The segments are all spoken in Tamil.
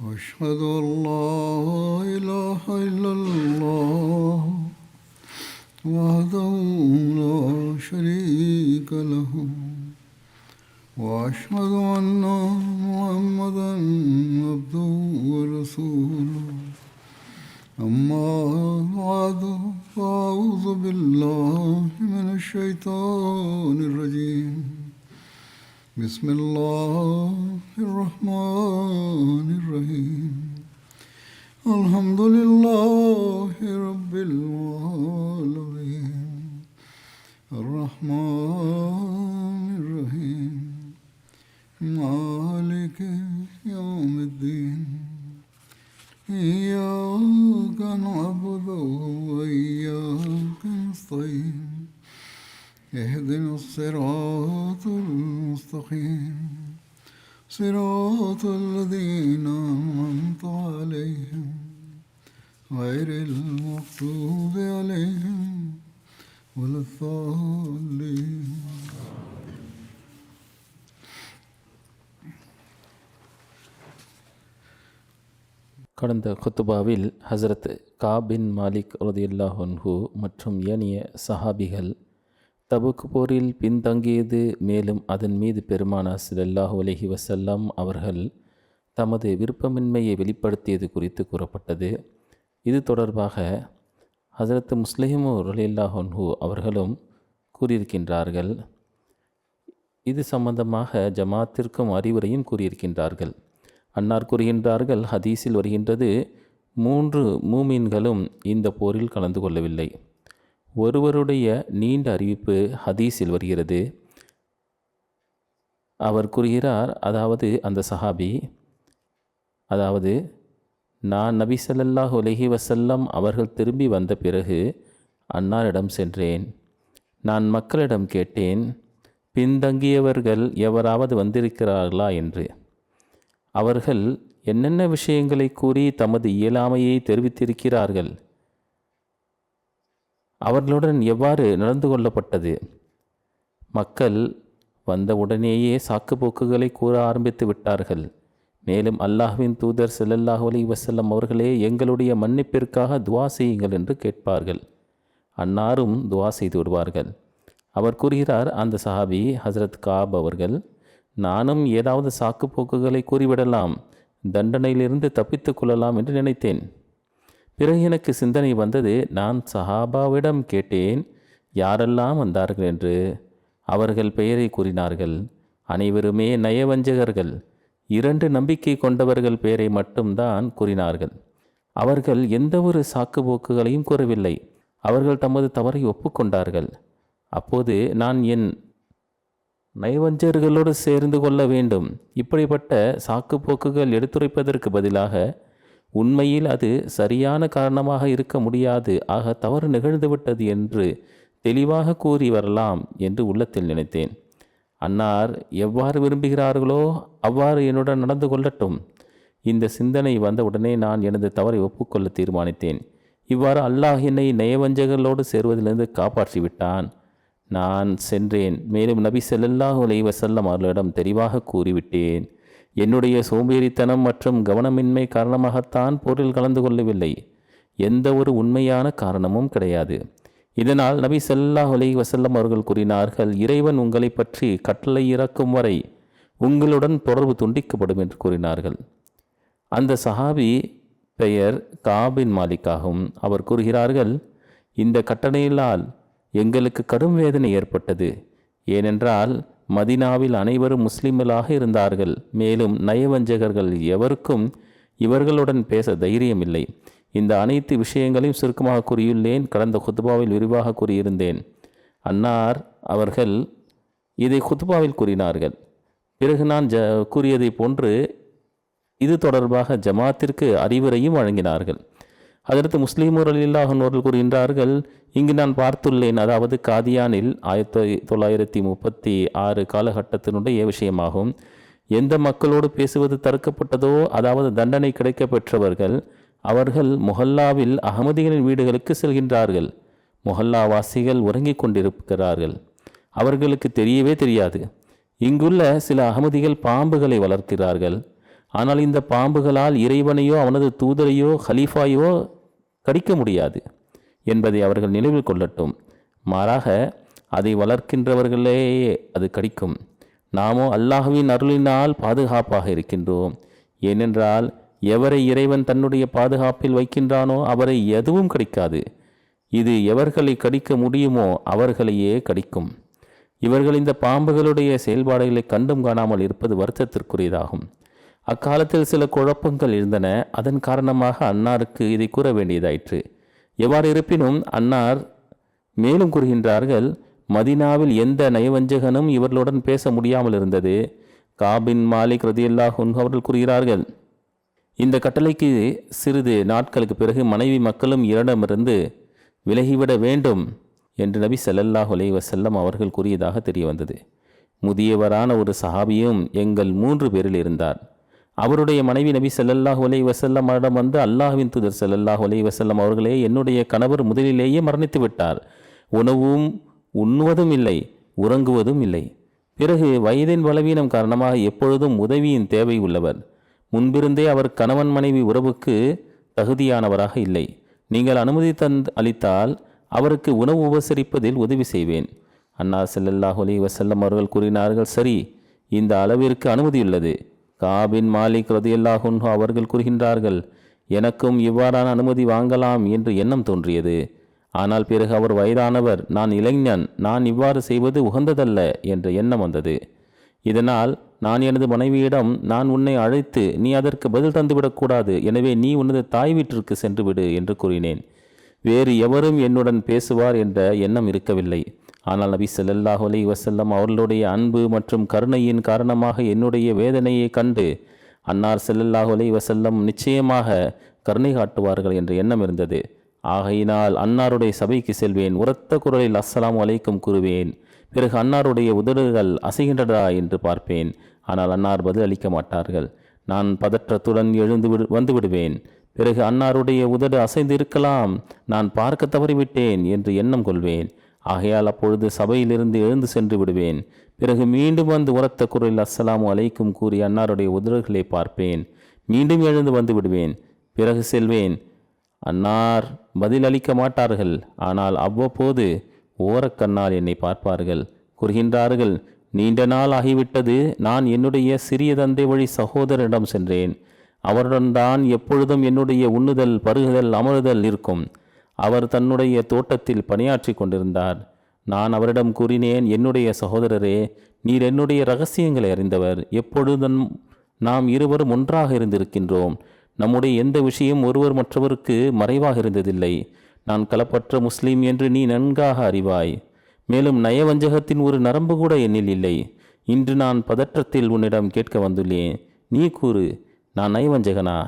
أشهد أن لا إله إلا الله وحده لا شريك له وأشهد أن محمدا عبده ورسوله أما بعد فأعوذ بالله من الشيطان الرجيم بسم الله الرحمن الرحيم الحمد لله رب العالمين الرحمن الرحيم مالك يوم الدين إياك نعبد وإياك نستعين اهدنا الصراط المستقيم صراط الذين أنعمت عليهم غير المغضوب عليهم ولا الضالين. கடந்த குத்துபாவில் ஹசரத் காப் பின் மாலிக் ரலியல்லாஹு அன்ஹு மற்றும் ஏனைய சஹாபிகள் தபுக் போரில் பின்தங்கியது, மேலும் அதன் மீது பெருமானார் ஸல்லல்லாஹு அலைஹி வஸல்லம் அவர்கள் தமது விருப்பமின்மையை வெளிப்படுத்தியது குறித்து கூறப்பட்டது. இது தொடர்பாக ஹசரத் முஸ்லிமு ரலியல்லாஹு அன்ஹு அவர்களும் கூறியிருக்கின்றார்கள். இது சம்பந்தமாக ஜமாத்திற்கும் அறிவுரையும் கூறியிருக்கின்றார்கள். அன்னார் கூறுகின்றார்கள், ஹதீஸில் வருகின்றது, 3 மூமின்களும் இந்த போரில் கலந்து கொள்ளவில்லை. ஒருவருடைய நீண்ட அறிவிப்பு ஹதீஸில் வருகிறது. அவர் கூறுகிறார், அதாவது அந்த சஹாபி, அதாவது நான் நபி ஸல்லல்லாஹு அலைஹி வஸல்லம் அவர்கள் திரும்பி வந்த பிறகு அன்னாரிடம் சென்றேன். நான் மக்களிடம் கேட்டேன், பின்தங்கியவர்கள் எவராவது வந்திருக்கிறார்களா என்று. அவர்கள் என்னென்ன விஷயங்களை கூறி தமது இயலாமையை தெரிவித்திருக்கிறார்கள், அவர்களுடன் எவ்வாறு நடந்து கொள்ளப்பட்டது. மக்கள் வந்தவுடனேயே சாக்குப்போக்குகளை கூற ஆரம்பித்து விட்டார்கள். மேலும் அல்லாஹ்வின் தூதர் ஸல்லல்லாஹு அலைஹி வஸல்லம் அவர்களே, எங்களுடைய மன்னிப்பிற்காக துவா செய்யுங்கள் என்று கேட்பார்கள். அன்னாரும் துவா செய்து விடுவார்கள். அவர் கூறுகிறார், அந்த சஹாபி ஹசரத் காப் அவர்கள், நானும் ஏதாவது சாக்குப்போக்குகளை கூறிவிடலாம், தண்டனையிலிருந்து தப்பித்து கொள்ளலாம் என்று நினைத்தேன். பிறகு எனக்கு சிந்தனை வந்தது. நான் சஹாபாவிடம் கேட்டேன், யாரெல்லாம் வந்தார்கள் என்று. அவர்கள் பெயரை கூறினார்கள். அனைவருமே நயவஞ்சகர்கள். 2 நம்பிக்கை கொண்டவர்கள் பெயரை மட்டும்தான் கூறினார்கள். அவர்கள் எந்த ஒரு சாக்குப்போக்குகளையும் கூறவில்லை. அவர்கள் தமது தவறை ஒப்புக்கொண்டார்கள். அப்போது நான் என் நயவஞ்சகர்களோடு சேர்ந்து கொள்ள வேண்டும். இப்படிப்பட்ட சாக்குப்போக்குகள் எடுத்துரைப்பதற்கு பதிலாக உண்மையில் அது சரியான காரணமாக இருக்க முடியாது, ஆக தவறு நிகழ்ந்துவிட்டது என்று தெளிவாக கூறி வரலாம் என்று உள்ளத்தில் நினைத்தேன். அன்னார் எவ்வாறு விரும்புகிறார்களோ அவ்வாறு என்னுடன் நடந்து கொள்ளட்டும். இந்த சிந்தனை வந்தவுடனே நான் எனது தவறை ஒப்புக்கொள்ள தீர்மானித்தேன். இவ்வாறு அல்லாஹ் என்னை நயவஞ்சகர்களோடு சேர்வதிலிருந்து காப்பாற்றிவிட்டான். நான் சென்றேன். மேலும் நபி ஸல்லல்லாஹு அலைஹி வஸல்லம் அவர்களிடம் தெளிவாக கூறிவிட்டேன், என்னுடைய சோம்பேறித்தனம் மற்றும் கவனமின்மை காரணமாகத்தான் போரில் கலந்து கொள்ளவில்லை. எந்த ஒரு உண்மையான காரணமும் கிடையாது. இதனால் நபி ஸல்லல்லாஹு அலைஹி வஸல்லம் அவர்கள் கூறினார்கள், இறைவன் உங்களை பற்றி கட்டளை இறக்கும் வரை உங்களுடன் தொடர்பு துண்டிக்கப்படும் என்று கூறினார்கள். அந்த சஹாபி பெயர் காப் பின் மாலிக் ஆகும். அவர் கூறுகிறார்கள், இந்த கட்டளையினால் எங்களுக்கு கடும் வேதனை ஏற்பட்டது. ஏனென்றால் மதீனாவில் அனைவரும் முஸ்லிம்களாக இருந்தார்கள். மேலும் நயவஞ்சகர்கள் எவருக்கும் இவர்களுடன் பேச தைரியம் இல்லை. இந்த அனைத்து விஷயங்களையும் சுருக்கமாக கூறியுள்ளேன். கடந்த குத்துபாவில் விரிவாக கூறியிருந்தேன். அன்னார் அவர்கள் இதை குத்துபாவில் கூறினார்கள். பிறகு நான் கூறியதை போன்று இது தொடர்பாக ஜமாத்திற்கு அறிவுரையும் வழங்கினார்கள். அதற்கு முஸ்லிமு ரலியல்லாஹு அன்ஹு அவர்கள் கூறுகின்றார்கள், இங்கு நான் பார்த்துள்ளேன், அதாவது காதியானில் 1936 காலகட்டத்தினுடைய விஷயமாகும். எந்த மக்களோடு பேசுவது தடுக்கப்பட்டதோ, அதாவது தண்டனை கிடைக்க பெற்றவர்கள், அவர்கள் முஹல்லாவில் அகமதிகளின் வீடுகளுக்கு செல்கின்றார்கள். முஹல்லாவாசிகள் உறங்கிக் கொண்டிருக்கிறார்கள். அவர்களுக்கு தெரியவே தெரியாது. இங்குள்ள சில அகமதிகள் பாம்புகளை வளர்க்கிறார்கள். ஆனால் இந்த பாம்புகளால் இறைவனையோ அவனது தூதரையோ ஹலீஃபாயோ கடிக்க முடியாது என்பதை அவர்கள் நினைவில் கொள்ளட்டும். மாறாக அதை வளர்க்கின்றவர்களேயே அது கடிக்கும். நாமோ அல்லாஹ்வின் அருளினால் பாதுகாப்பாக இருக்கின்றோம். ஏனென்றால் எவரை இறைவன் தன்னுடைய பாதுகாப்பில் வைக்கின்றானோ அவரை எதுவும் கடிக்காது. இது எவர்களை கடிக்க முடியுமோ அவர்களையே கடிக்கும். இவர்கள் இந்த பாம்புகளுடைய செயல்பாடுகளை கண்டும் காணாமல் இருப்பது வருத்தத்திற்குரியதாகும். அக்காலத்தில் சில குழப்பங்கள் இருந்தன. அதன் காரணமாக அன்னாருக்கு இதை கூற வேண்டியதாயிற்று. எவ்வாறு இருப்பினும் அன்னார் மேலும் கூறுகின்றார்கள், மதீனாவில் எந்த நயவஞ்சகனும் இவர்களுடன் பேச முடியாமல் இருந்தது. காபின் மாலிக் ரதியல்லாஹு அன்ஹு அவர்கள் கூறுகிறார்கள், இந்த கட்டளைக்கு சிறிது நாட்களுக்கு பிறகு மனைவி மக்களும் இவரிடமிருந்து விலகிவிட வேண்டும் என்று நபி ஸல்லல்லாஹு அலைஹி வஸல்லம் அவர்கள் கூறியதாக தெரிய வந்தது. முதியவரான ஒரு சஹாபியும் எங்கள் 3 பேரில் இருந்தார். அவருடைய மனைவி நபி ஸல்லல்லாஹு அலைஹி வஸல்லம் அவரிடம் வந்து, அல்லாஹ்வின் தூதர் ஸல்லல்லாஹு அலைஹி வஸல்லம் அவர்களே, என்னுடைய கணவர் முதலிலேயே மரணித்து விட்டார். உணவும் உண்ணுவதும் இல்லை, உறங்குவதும் இல்லை. பிறகு வயதின் பலவீனம் காரணமாக எப்பொழுதும் உதவியின் தேவை உள்ளவர். முன்பிருந்தே அவர் கணவன் மனைவி உறவுக்கு தகுதியானவராக இல்லை. நீங்கள் அனுமதி அளித்தால் அவருக்கு உணவு உபசரிப்பதில் உதவி செய்வேன். அன்னார் ஸல்லல்லாஹு அலைஹி வஸல்லம் அவர்கள் கூறினார்கள், சரி, இந்த அளவிற்கு அனுமதியுள்ளது. காபின் மாலிக் ரதியல்லாஹு அன்ஹு அவர்கள் கூறுகின்றார்கள், எனக்கும் இவ்வாறான அனுமதி வாங்கலாம் என்று எண்ணம் தோன்றியது. ஆனால் பிறகு அவர் வயதானவர், நான் இளைஞன், நான் இவ்வாறு செய்வது உகந்ததல்ல என்ற எண்ணம் வந்தது. இதனால் நான் எனது மனைவியிடம், நான் உன்னை அழைத்து நீ அதற்கு பதில் தந்துவிடக்கூடாது, எனவே நீ உனது தாய் வீட்டிற்கு சென்று விடு என்று கூறினேன். வேறு எவரும் என்னுடன் பேசுவார் என்ற எண்ணம் இருக்கவில்லை. ஆனால் நபி ஸல்லல்லாஹு அலைஹி வஸல்லம் அவர்களுடைய அன்பு மற்றும் கருணையின் காரணமாக என்னுடைய வேதனையை கண்டு அன்னார் ஸல்லல்லாஹு அலைஹி வஸல்லம் நிச்சயமாக கருணை காட்டுவார்கள் என்ற எண்ணம் இருந்தது. ஆகையினால் அன்னாருடைய சபைக்கு செல்வேன், உரத்த குரலில் அஸ்ஸலாமு அலைக்கும் கூறுவேன். பிறகு அன்னாருடைய உதடுகள் அசைகின்றதா என்று பார்ப்பேன். ஆனால் அன்னார் பதில் அளிக்க மாட்டார்கள். நான் பதற்றத்துடன் வந்து விடுவேன். பிறகு அன்னாருடைய உதடு அசைந்து இருக்கலாம், நான் பார்க்க தவறிவிட்டேன் என்று எண்ணம் கொள்வேன். ஆகையால் அப்பொழுது சபையிலிருந்து எழுந்து சென்று விடுவேன். பிறகு மீண்டும் வந்து உரத்த குரலில் அஸ்ஸலாமு அலைக்கும் கூறி அன்னாருடைய உதடுகளை பார்ப்பேன். மீண்டும் எழுந்து வந்து விடுவேன். பிறகு செல்வேன். அன்னார் பதில் அளிக்க மாட்டார்கள். ஆனால் அவ்வப்போது ஓரக்கண்ணால் என்னை பார்ப்பார்கள். கூறுகின்றார்கள், நீண்ட நாள் ஆகிவிட்டது. நான் என்னுடைய சிறிய தந்தை வழி சகோதரரிடம் சென்றேன். அவருடன் தான் எப்பொழுதும் என்னுடைய உண்ணுதல், பருகுதல், அமருதல் இருக்கும். அவர் தன்னுடைய தோட்டத்தில் பணியாற்றி கொண்டிருந்தார். நான் அவரிடம் கூறினேன், என்னுடைய சகோதரரே, நீர் என்னுடைய இரகசியங்களை அறிந்தவர். எப்பொழுதும் நாம் இருவரும் ஒன்றாக இருந்திருக்கின்றோம். நம்முடைய எந்த விஷயம் ஒருவர் மற்றவருக்கு மறைவாக இருந்ததில்லை. நான் களப்பற்ற முஸ்லீம் என்று நீ நன்காக அறிவாய். மேலும் நயவஞ்சகத்தின் ஒரு நரம்பு கூட என்னில் இல்லை. இன்று நான் பதற்றத்தில் உன்னிடம் கேட்க வந்துள்ளேன். நீ கூறு, நான் நயவஞ்சகனா?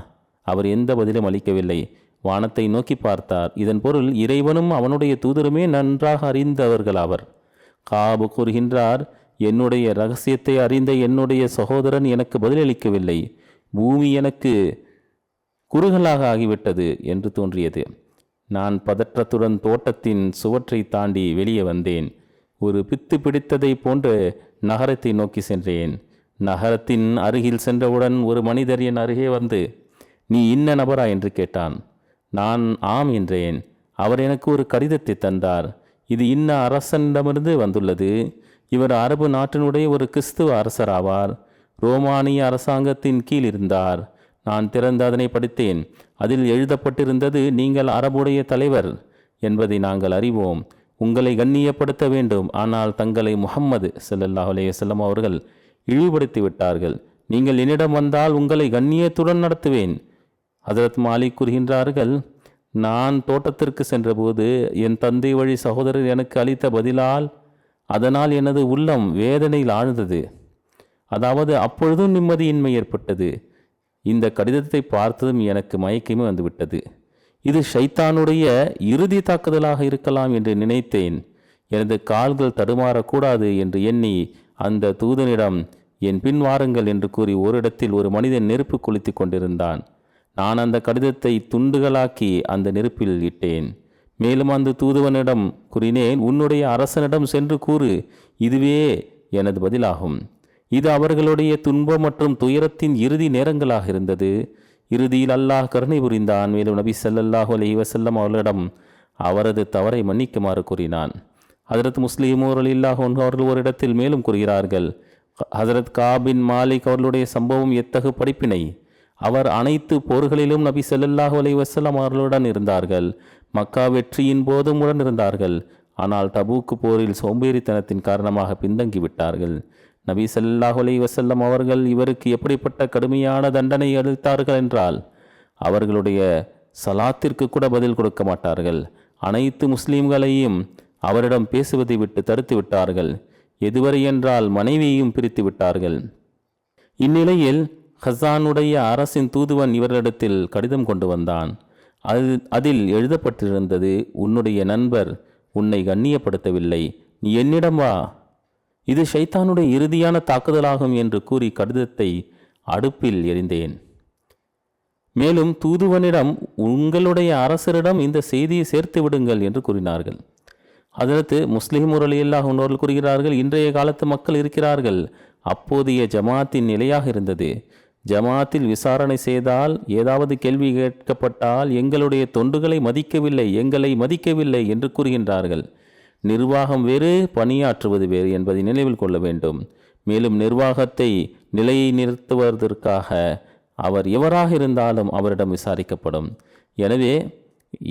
அவர் எந்த பதிலும் அளிக்கவில்லை. வானத்தை நோக்கி பார்த்தார். இதன் பொருள் இறைவனும் அவனுடைய தூதருமே நன்றாக அறிந்தவர்கள் அவர். காபு கூறுகின்றார், என்னுடைய இரகசியத்தை அறிந்த என்னுடைய சகோதரன் எனக்கு பதிலளிக்கவில்லை. பூமி எனக்கு குறுகலாக ஆகிவிட்டது என்று தோன்றியது. நான் பதற்றத்துடன் தோட்டத்தின் சுவற்றை தாண்டி வெளியே வந்தேன். ஒரு பித்து பிடித்ததை போன்று நகரத்தை நோக்கி சென்றேன். நகரத்தின் அருகில் சென்றவுடன் ஒரு மனிதர் என் அருகே வந்து, நீ இன்ன நபரா என்று கேட்டான். நான் ஆம் என்றேன். அவர் எனக்கு ஒரு கடிதத்தை தந்தார். இது இன்ன அரசனிடமிருந்து வந்துள்ளது. இவர் அரபு நாட்டினுடைய ஒரு கிறிஸ்துவ அரசர் ஆவார். ரோமானிய அரசாங்கத்தின் கீழ் இருந்தார். நான் திறந்து அதனை படித்தேன். அதில் எழுதப்பட்டிருந்தது, நீங்கள் அரபுடைய தலைவர் என்பதை நாங்கள் அறிவோம். உங்களை கண்ணியப்படுத்த வேண்டும். ஆனால் தங்களை முஹம்மது ஸல்லல்லாஹு அலைஹி வஸல்லம் அவர்கள் இழிவுபடுத்தி விட்டார்கள். நீங்கள் என்னிடம் வந்தால் உங்களை கண்ணியத்துடன் நடத்துவேன். ஹஜரத் மாலிக் கூறுகின்றார்கள், நான் தோட்டத்திற்கு சென்றபோது என் தந்தை வழி சகோதரர் எனக்கு அளித்த பதிலால் அதனால் எனது உள்ளம் வேதனையில் ஆழ்ந்தது. அதாவது அப்பொழுதும் நிம்மதியின்மை ஏற்பட்டது. இந்த கடிதத்தை பார்த்ததும் எனக்கு மயக்கமே வந்துவிட்டது. இது ஷைத்தானுடைய இறுதி தாக்குதலாக இருக்கலாம் என்று நினைத்தேன். எனது கால்கள் தடுமாறக்கூடாது என்று எண்ணி அந்த தூதனிடம், என் பின் வாருங்கள் என்று கூறி ஓரிடத்தில் ஒரு மனிதன் நெருப்பு கொளுத்தி கொண்டிருந்தான். நான் அந்த கடிதத்தை துண்டுகளாக்கி அந்த நெருப்பில் இட்டேன். மேலும் அந்த தூதுவனிடம் கூறினேன், உன்னுடைய அரசனிடம் சென்று கூறு, இதுவே எனது பதிலாகும். இது அவர்களுடைய துன்பம் மற்றும் துயரத்தின் இறுதி நேரங்களாக இருந்தது. இறுதியில் அல்லாஹ் கருணை புரிந்தான். மேலும் நபி ஸல்லல்லாஹு அலைஹி வஸல்லம் அவர்களிடம் அவரது தவறை மன்னிக்குமாறு கூறினான். ஹஜரத் முஸ்லிம் ரலியல்லாஹு அன்ஹு அவர்கள் ஒரு இடத்தில் மேலும் கூறுகிறார்கள், ஹஜரத் காபின் மாலிக் அவர்களுடைய சம்பவம் எத்தகு படிப்பினை. அவர் அனைத்து போர்களிலும் நபி ஸல்லல்லாஹு அலைஹி வஸல்லம் அவர்களுடன் இருந்தார்கள். மக்கா வெற்றியின் போதும் உடன் இருந்தார்கள். ஆனால் தபூக்கு போரில் சோம்பேறித்தனத்தின் காரணமாக பின்தங்கிவிட்டார்கள். நபி ஸல்லல்லாஹு அலைஹி வஸல்லம் அவர்கள் இவருக்கு எப்படிப்பட்ட கடுமையான தண்டனை அளித்தார்கள் என்றால், அவர்களுடைய சலாத்திற்கு கூட பதில் கொடுக்க மாட்டார்கள். அனைத்து முஸ்லீம்களையும் அவரிடம் பேசுவதை விட்டு தடுத்து விட்டார்கள். எதுவரை என்றால் மனைவியையும் பிரித்து விட்டார்கள். இந்நிலையில் ஹசானுடைய அரசின் தூதுவன் இவரிடத்தில் கடிதம் கொண்டு வந்தான். அதில் எழுதப்பட்டிருந்தது, உன்னுடைய நண்பர் உன்னை கண்ணியப்படுத்தவில்லை, நீ என்னிடம் வா, இது ஷைத்தானுடைய இறுதியான தாக்குதலாகும் என்று கூறி கடிதத்தை அடுப்பில் எறிந்தேன். மேலும் தூதுவனிடம், உங்களுடைய அரசரிடம் இந்த செய்தியை சேர்த்து விடுங்கள் என்று கூறினார்கள். அதற்கு முஸ்லிம் ரலியல்லாஹு அன்ஹு அவர்கள் கூறுகிறார்கள், இன்றைய காலத்து மக்கள் இருக்கிறார்கள். அப்போதைய ஜமாத்தின் நிலையாக இருந்தது. ஜமாத்தில் விசாரணை செய்தால், ஏதாவது கேள்வி கேட்கப்பட்டால், எங்களுடைய தொண்டுகளை மதிக்கவில்லை, எங்களை மதிக்கவில்லை என்று கூறுகின்றார்கள். நிர்வாகம் வேறு, பணியாற்றுவது வேறு என்பதை நினைவில் கொள்ள வேண்டும். மேலும் நிர்வாகத்தை நிலையை நிறுத்துவதற்காக அவர் எவராக இருந்தாலும் அவரிடம் விசாரிக்கப்படும். எனவே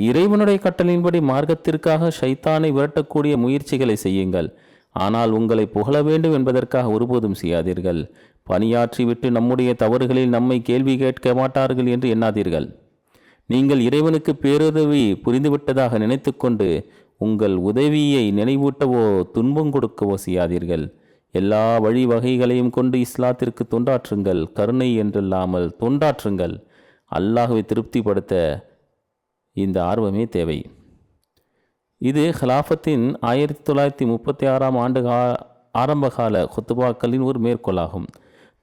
இறைவனுடைய கட்டளையின்படி மார்க்கத்திற்காக ஷைத்தானை விரட்டக்கூடிய முயற்சிகளை செய்யுங்கள். ஆனால் உங்களை புகழ வேண்டும் என்பதற்காக ஒருபோதும் செய்யாதீர்கள். பணியாற்றிவிட்டு நம்முடைய தவறுகளில் நம்மை கேள்வி கேட்க மாட்டார்கள் என்று எண்ணாதீர்கள். நீங்கள் இறைவனுக்கு பேருதவி புரிந்துவிட்டதாக நினைத்து கொண்டு உங்கள் உதவியை நினைவூட்டவோ துன்பம் கொடுக்கவோ செய்யாதீர்கள். எல்லா வழிவகைகளையும் கொண்டு இஸ்லாத்திற்கு தொண்டாற்றுங்கள். கருணை என்றில்லாமல் தொண்டாற்றுங்கள். அல்லாஹ்வை திருப்திப்படுத்த இந்த ஆர்வமே தேவை. இது ஹிலாஃபத்தின் 1936 ஆண்டு ஆரம்பகால குத்துபாக்களின் ஒரு மேற்கோளாகும்.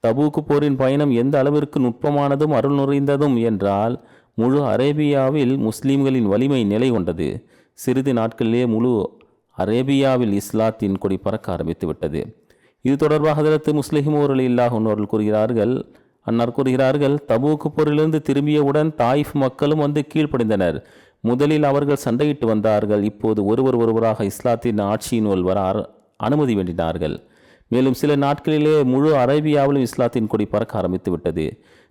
தபூக்கு போரின் பயணம் எந்த அளவிற்கு நுட்பமானதும் அருள் நிறைந்ததும் என்றால், முழு அரேபியாவில் முஸ்லீம்களின் வலிமை நிலை கொண்டது. சிறிது நாட்களிலே முழு அரேபியாவில் இஸ்லாத்தின் கொடி பறக்க ஆரம்பித்து விட்டது. இது தொடர்பாக ஹஜரத் முஸ்லிம் ரலியல்லாஹு அன்ஹு அவர்கள் கூறுகிறார்கள், தபூக்கு போரிலிருந்து திரும்பியவுடன் தாயிஃப் மக்களும் வந்து கீழ்ப்படிந்தனர். முதலில் அவர்கள் சண்டையிட்டு வந்தார்கள். இப்போது ஒருவராக இஸ்லாத்தின் ஆட்சியினுள் வர அனுமதி வேண்டினார்கள். மேலும் சில நாட்களிலே முழு அரேபியாவிலும் இஸ்லாத்தின் கொடி பறக்க ஆரம்பித்து விட்டது.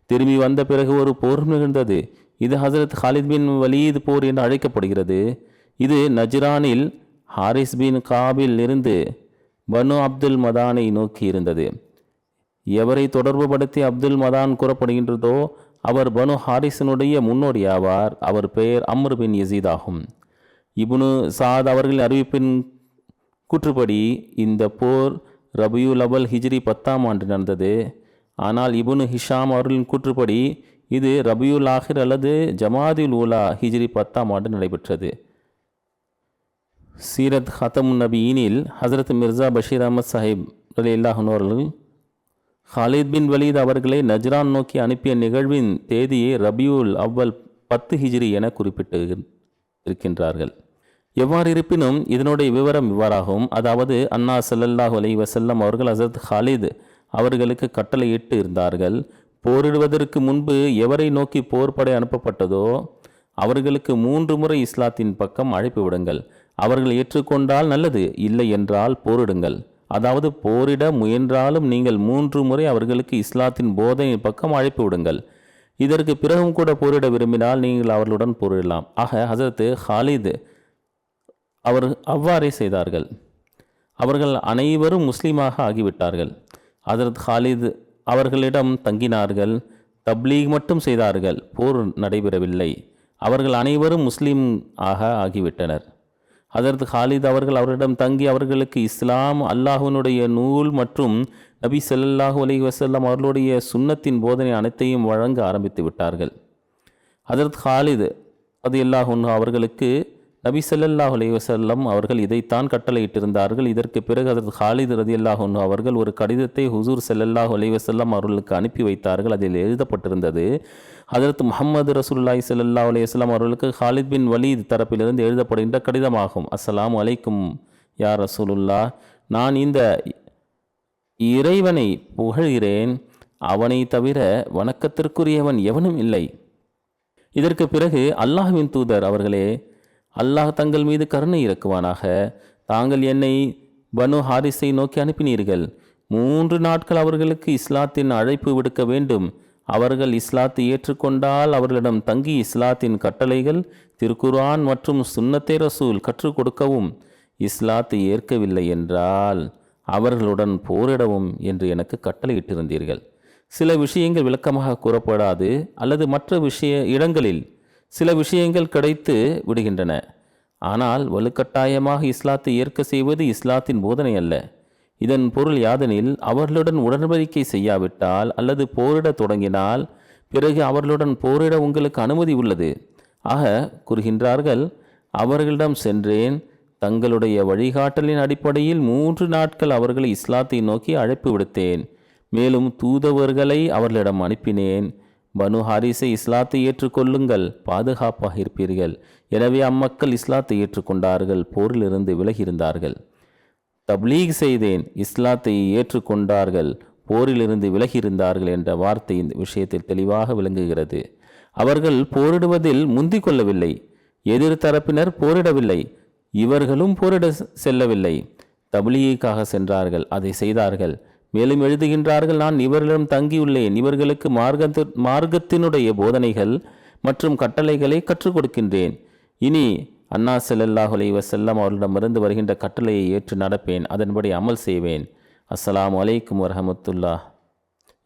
திரும்பி வந்த பிறகு ஒரு போர் நிகழ்ந்தது. இது ஹசரத் ஹாலித் பின் வலீத் போர் என்று அழைக்கப்படுகிறது. இது நஜ்ரானில் ஹாரிஸ் பின் காபில் இருந்து பனு அப்துல் மதானை நோக்கி இருந்தது. எவரை தொடர்பு படுத்தி அப்துல் மதான் கூறப்படுகின்றதோ அவர் பனு ஹாரிஸினுடைய முன்னோடியாவார். அவர் பெயர் அம்ர் பின் யசீத் ஆகும். இப்னு சாத் அவர்களின் அறிவிப்பின் கூற்றுப்படி இந்த போர் ரபியுல் அவல் ஹிஜ்ரி 10ஆம் ஆண்டு நடந்தது. ஆனால் இப்னு ஹிஷாம் அவர்களின் கூற்றுப்படி இது ரபியுல் ஆஹிர் அல்லது ஜமாதுல் ஊலா ஹிஜ்ரி 10ஆம் ஆண்டு நடைபெற்றது. சீரத் ஹத்தமுன் நபியினில் ஹசரத் மிர்சா பஷீர் அஹமத் சாஹிப் ரலியல்லாஹு அன்ஹு அவர்கள் ஹாலித் பின் வலீத் அவர்களை நஜ்ரான் நோக்கி அனுப்பிய நிகழ்வின் தேதியை ரபியுல் அவ்வல் 10 ஹிஜ்ரி என குறிப்பிட்டு இருக்கின்றார்கள். எவ்வாறு இருப்பினும் இதனுடைய விவரம் இவ்வாறாகும். அதாவது அன்னா ஸல்லல்லாஹு அலைஹி வஸல்லம் அவர்கள் ஹசரத் ஹாலித் அவர்களுக்கு கட்டளையிட்டு இருந்தார்கள், போரிடுவதற்கு முன்பு எவரை நோக்கி போர்படை அனுப்பப்பட்டதோ அவர்களுக்கு 3 முறை இஸ்லாத்தின் பக்கம் அழைப்பு விடுங்கள். அவர்கள் ஏற்றுக்கொண்டால் நல்லது, இல்லை என்றால் போரிடுங்கள். அதாவது போரிட முயன்றாலும் நீங்கள் 3 முறை அவர்களுக்கு இஸ்லாத்தின் போதனை பக்கம் அழைப்பு விடுங்கள். இதற்கு பிறகும் கூட போரிட விரும்பினால் நீங்கள் அவர்களுடன் போரிடலாம். ஆக ஹசரத் ஹாலித் அவர் அவ்வாறே செய்தார்கள். அவர்கள் அனைவரும் முஸ்லீமாக ஆகிவிட்டார்கள். ஹசரத் ஹாலித் அவர்களிடம் தங்கினார்கள். தப்லீக் மட்டும் செய்தார்கள். போர் நடைபெறவில்லை. அவர்கள் அனைவரும் முஸ்லீம் ஆகிவிட்டனர். ஹஜரத் ஹாலித் அவர்கள் அவரிடம் தங்கி அவர்களுக்கு இஸ்லாம், அல்லாஹ்வினுடைய நூல் மற்றும் நபி ஸல்லல்லாஹு அலைஹி வஸல்லம் அவர்களுடைய சுன்னத்தின் போதனை அனைத்தையும் வழங்க ஆரம்பித்து விட்டார்கள். ஹஜரத் ஹாலித் ரலியல்லாஹு அன்ஹு அவர்களுக்கு நபி ஸல்லல்லாஹு அலைஹி வஸல்லம் அவர்கள் இதைத்தான் கட்டளையிட்டிருந்தார்கள். இதற்கு பிறகு ஹஜரத் ஹாலித் ரலியல்லாஹு அன்ஹு அவர்கள் ஒரு கடிதத்தை ஹுசூர் ஸல்லல்லாஹு அலைஹி வஸல்லம் அவர்களுக்கு அனுப்பி வைத்தார்கள். அதில் எழுதப்பட்டிருந்தது, ஹஜரத் முஹம்மது ரசூலுல்லாஹி ஸல்லல்லாஹு அலைஹி வஸல்லம் அவர்களுக்கு ஹாலித் பின் வலீத் தரப்பிலிருந்து எழுதப்படுகின்ற கடிதமாகும். அஸ்ஸலாமு அலைக்கும் யா ரசூலுல்லாஹ், நான் இந்த இறைவனை புகழ்கிறேன், அவனை தவிர வணக்கத்திற்குரியவன் எவனும் இல்லை. இதற்கு பிறகு அல்லாஹ்வின் தூதர் அவர்களே, அல்லாஹ் தங்கள் மீது கருணை இறக்குவானாக, தாங்கள் என்னை பனு ஹாரிஸை நோக்கி அனுப்பினீர்கள். 3 நாட்கள் அவர்களுக்கு இஸ்லாத்தின் அழைப்பு விடுக்க வேண்டும். அவர்கள் இஸ்லாத்தை ஏற்றுக்கொண்டால் அவர்களிடம் தங்கி இஸ்லாத்தின் கட்டளைகள், திருக்குர்ஆன் மற்றும் சுன்னத்தே ரசூல் கற்றுக் கொடுக்கவும், இஸ்லாத்தை ஏற்கவில்லை என்றால் அவர்களுடன் போரிடவும் என்று எனக்கு கட்டளையிட்டிருந்தீர்கள். சில விஷயங்கள் விளக்கமாக கூறப்படாது அல்லது மற்ற இடங்களில் சில விஷயங்கள் கிடைத்து விடுகின்றன. ஆனால் வலுக்கட்டாயமாக இஸ்லாத்தை ஏற்க செய்வது இஸ்லாத்தின் போதனை அல்ல. இதன் பொருள் யாதெனில், அவர்களுடன் உடன்படிக்கை செய்யாவிட்டால் அல்லது போரிட தொடங்கினால் பிறகு அவர்களுடன் போரிட உங்களுக்கு அனுமதி உள்ளது. ஆக கூறுகின்றார்கள், அவர்களிடம் சென்றேன், தங்களுடைய வழிகாட்டலின் அடிப்படையில் 3 நாட்கள் அவர்களை இஸ்லாத்தை நோக்கி அழைப்பு விடுத்தேன். மேலும் தூதுவர்களை அவர்களிடம் அனுப்பினேன். பனு ஹாரிஸை இஸ்லாத்தை ஏற்றுக்கொள்ளுங்கள், பாதுகாப்பாக இருப்பீர்கள். எனவே அம்மக்கள் இஸ்லாத்தை ஏற்றுக்கொண்டார்கள், போரிலிருந்து விலகியிருந்தார்கள். தப்லீக் செய்தேன், இஸ்லாத்தை ஏற்றுக்கொண்டார்கள், போரிலிருந்து விலகியிருந்தார்கள் என்ற வார்த்தை இந்த விஷயத்தில் தெளிவாக விளங்குகிறது. அவர்கள் போரிடுவதில் முந்திக் கொள்ளவில்லை. எதிர்த்தரப்பினர் போரிடவில்லை, இவர்களும் போரிட செல்லவில்லை. தப்லீகாக சென்றார்கள், அதை செய்தார்கள். மேலும் எழுதுகின்றார்கள், நான் இவர்களிடம் தங்கியுள்ளேன், இவர்களுக்கு மார்க்கத்தினுடைய போதனைகள் மற்றும் கட்டளைகளை கற்றுக் கொடுக்கின்றேன். இனி அன்னா ஸல்லல்லாஹு அலைஹி வஸல்லம் அவர்களிடமிருந்து வருகின்ற கட்டளையை ஏற்று நடப்பேன், அதன்படி அமல் செய்வேன். அஸ்ஸலாமு அலைக்கும் வரஹமத்துல்லாஹ்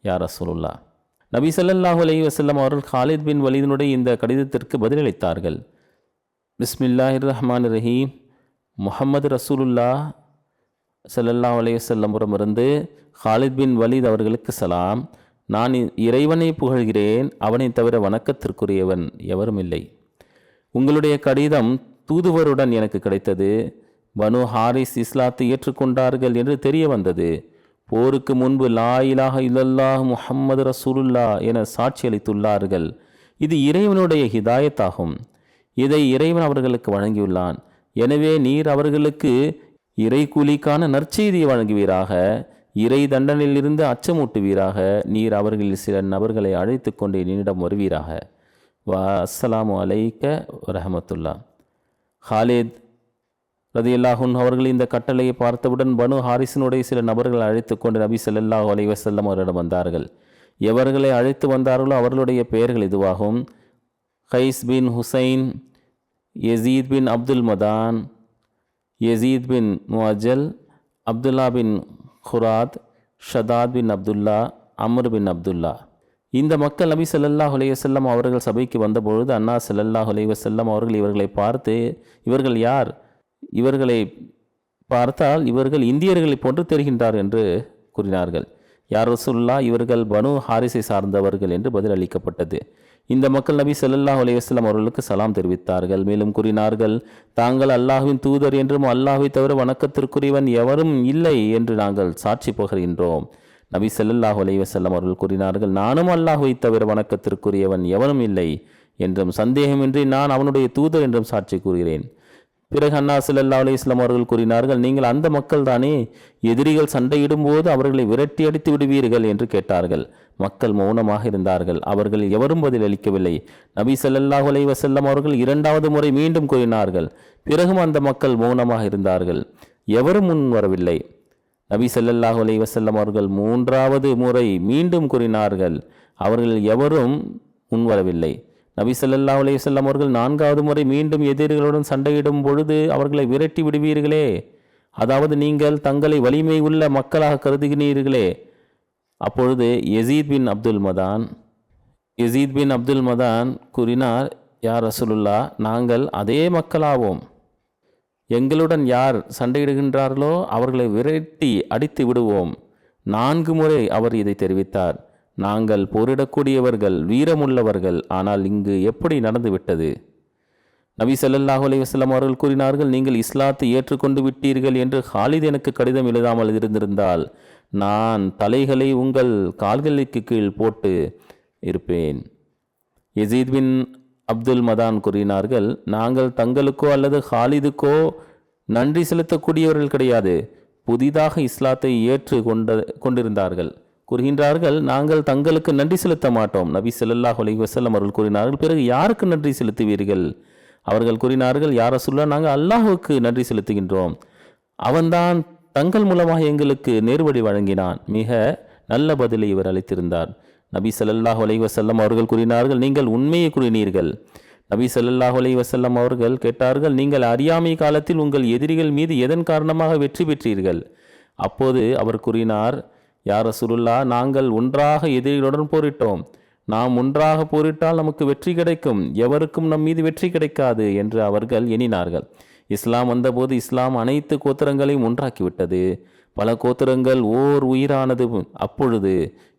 யா ரசூலுல்லாஹ். நபி ஸல்லல்லாஹு அலைஹி வஸல்லம் அவர்கள் காலித் பின் வலீதினுடைய இந்த கடிதத்திற்கு பதிலளித்தார்கள். பிஸ்மில்லாஹிர் ரஹ்மானிர் ரஹீம். முஹம்மது ரசூலுல்லாஹ் ஸல்லல்லாஹு அலைஹி வஸல்லமிடமிருந்து காலித் பின் வலீத் அவர்களுக்கு சலாம். நான் இறைவனை புகழ்கிறேன், அவனை தவிர வணக்கத்திற்குரியவன் எவரும் இல்லை. உங்களுடைய கடிதம் தூதுவருடன் எனக்கு கிடைத்தது. பனு ஹாரிஸ் இஸ்லாத்தை ஏற்றுக்கொண்டார்கள் என்று தெரிய வந்தது. போருக்கு முன்பு லா இலாஹ இல்லல்லாஹ் முஹம்மது ரசூலுல்லாஹ் என சாட்சி அளித்துள்ளார்கள். இது இறைவனுடைய ஹிதாயத்தாகும். இதை இறைவன் அவர்களுக்கு வழங்கியுள்ளான். எனவே நீர் அவர்களுக்கு இறை கூலிக்கான நற்செய்தியை வழங்குவீராக, இறை தண்டனையிலிருந்து அச்சமூட்டுவீராக. நீர் அவர்களில் சில நபர்களை அழைத்து கொண்டு என்னிடம் வருவீராக. அஸ்ஸலாமு அலைக்க வரஹமத்துல்லா. ஹாலித் ரதியல்லாஹு அன்ஹு அவர்கள் இந்த கட்டளையை பார்த்தவுடன் பனு ஹாரிஸினுடைய சில நபர்கள் அழைத்து கொண்டு நபி ஸல்லல்லாஹு அலைஹி வஸல்லம் அவரிடம் வந்தார்கள். எவர்களை அழைத்து வந்தார்களோ அவர்களுடைய பெயர்கள் இதுவாகும்: கைஸ் பின் ஹுசைன், யசீத் பின் அப்துல் மதான், யசீத் பின் முஅஜல், அப்துல்லா பின் ஹுராத், ஷதாத் பின் அப்துல்லா, அம்ர் பின் அப்துல்லா. இந்த மக்கள் நபி ஸல்லல்லாஹு அலைஹி வஸல்லம் அவர்கள் சபைக்கு வந்தபொழுது அன்னா ஸல்லல்லாஹு அலைஹி வஸல்லம் அவர்கள் இவர்களை பார்த்து, இவர்கள் யார்? இவர்களை பார்த்தால் இவர்கள் இந்தியர்களை போன்று தெரிகின்றார் என்று கூறினார்கள். யார் ரசூலுல்லாஹ், இவர்கள் பனு ஹாரிஸை சார்ந்தவர்கள் என்று பதில் அளிக்கப்பட்டது. இந்த மக்கள் நபி ஸல்லல்லாஹு அலைஹி வஸல்லம் அவர்களுக்கு சலாம் தெரிவித்தார்கள். மேலும் கூறினார்கள், தாங்கள் அல்லாஹ்வின் தூதர் என்றும் அல்லாஹ்வை தவிர வணக்கத்திற்குரியவன் எவரும் இல்லை என்று நாங்கள் சாட்சி பகர்கின்றோம். நபி ஸல்லல்லாஹு அலைஹி வஸல்லம் அவர்கள் கூறினார்கள், நானும் அல்லாஹ்வை தவிர வணக்கத்திற்குரியவன் எவனும் இல்லை என்றும் சந்தேகமின்றி நான் அவனுடைய தூதர் என்றும் சாட்சி கூறுகிறேன். பிறகு அன்னா ஸல்லல்லாஹு அலைஹி வஸல்லம் அவர்கள் கூறினார்கள், நீங்கள் அந்த மக்கள் தானே, எதிரிகள் சண்டையிடும் போது அவர்களை விரட்டி அடித்து விடுவீர்கள் என்று கேட்டார்கள். மக்கள் மௌனமாக இருந்தார்கள். அவர்கள் எவரும் பதில் அளிக்கவில்லை. நபி ஸல்லல்லாஹு அலைஹி வஸல்லம் அவர்கள் 2வது முறை மீண்டும் கூறினார்கள். பிறகும் அந்த மக்கள் மௌனமாக இருந்தார்கள். எவரும் முன் வரவில்லை. நபி ஸல்லல்லாஹு அலைஹி வஸல்லம் அவர்கள் 3வது முறை மீண்டும் கூறினார்கள். அவர்கள் எவரும் முன்வரவில்லை. நபி ஸல்லல்லாஹு அலைஹி வஸல்லம் அவர்கள் 4வது முறை மீண்டும் எதிரிகளுடன் சண்டையிடும் பொழுது அவர்களை விரட்டி விடுவீர்களே, அதாவது நீங்கள் தங்களை வலிமை உள்ள மக்களாக கருதுகிறீர்களே. அப்பொழுது யசீத் பின் அப்துல் மதான் கூறினார், யார் ரசூலுல்லாஹ், நாங்கள் அதே மக்களாவோம். எங்களுடன் யார் சண்டையிடுகின்றார்களோ அவர்களை விரட்டி அடித்து விடுவோம். 4 முறை அவர் இதை தெரிவித்தார். நாங்கள் போரிடக்கூடியவர்கள், வீரமுள்ளவர்கள். ஆனால் இங்கு எப்படி நடந்துவிட்டது? நபி ஸல்லல்லாஹு அலைஹி வஸல்லம் அவர்கள் கூறினார்கள், நீங்கள் இஸ்லாத்தை ஏற்றுக்கொண்டு விட்டீர்கள் என்று ஹாலித் எனக்கு கடிதம் எழுதாமல் இருந்திருந்தால் நான் தலைகளை உங்கள் கால்களுக்கு கீழ் போட்டு இருப்பேன். யசீத் பின் அப்துல் மதான் கூறினார்கள், நாங்கள் தங்களுக்கோ அல்லது ஹாலிதுக்கோ நன்றி செலுத்தக்கூடியவர்கள் கிடையாது. புதிதாக இஸ்லாத்தை ஏற்று கொண்டிருந்தார்கள். கூறுகின்றார்கள், நாங்கள் தங்களுக்கு நன்றி செலுத்த மாட்டோம். நபி ஸல்லல்லாஹு அலைஹி வஸல்லம் அவர்கள் கூறினார்கள், பிறகு யாருக்கு நன்றி செலுத்துவீர்கள்? அவர்கள் கூறினார்கள், யா ரசூலுல்லாஹ், நாங்கள் அல்லாஹ்வுக்கு நன்றி செலுத்துகின்றோம். அவன்தான் தங்கள் மூலமாக எங்களுக்கு நேர்வழி வழங்கினான். மிக நல்ல பதிலை இவர் அளித்திருந்தார். நபி ஸல்லல்லாஹு அலைஹி வஸல்லம் அவர்கள் கூறினார்கள், நீங்கள் உண்மையை கூறினீர்கள். நபி ஸல்லல்லாஹு அலைஹி வஸல்லம் அவர்கள் கேட்டார்கள், நீங்கள் அறியாமை காலத்தில் உங்கள் எதிரிகள் மீது எதன் காரணமாக வெற்றி பெற்றீர்கள்? அப்போது அவர் கூறினார், யா ரசூலுல்லாஹ், நாங்கள் ஒன்றாக எதிரிகளுடன் போரிட்டோம். நாம் ஒன்றாக போரிட்டால் நமக்கு வெற்றி கிடைக்கும், எவருக்கும் நம் மீது வெற்றி கிடைக்காது என்று அவர்கள் எண்ணினார்கள். இஸ்லாம் வந்தபோது இஸ்லாம் அனைத்து கோத்திரங்களையும் ஒன்றாக்கிவிட்டது. பல கோத்திரங்கள் ஓர் உயிரானது. அப்பொழுது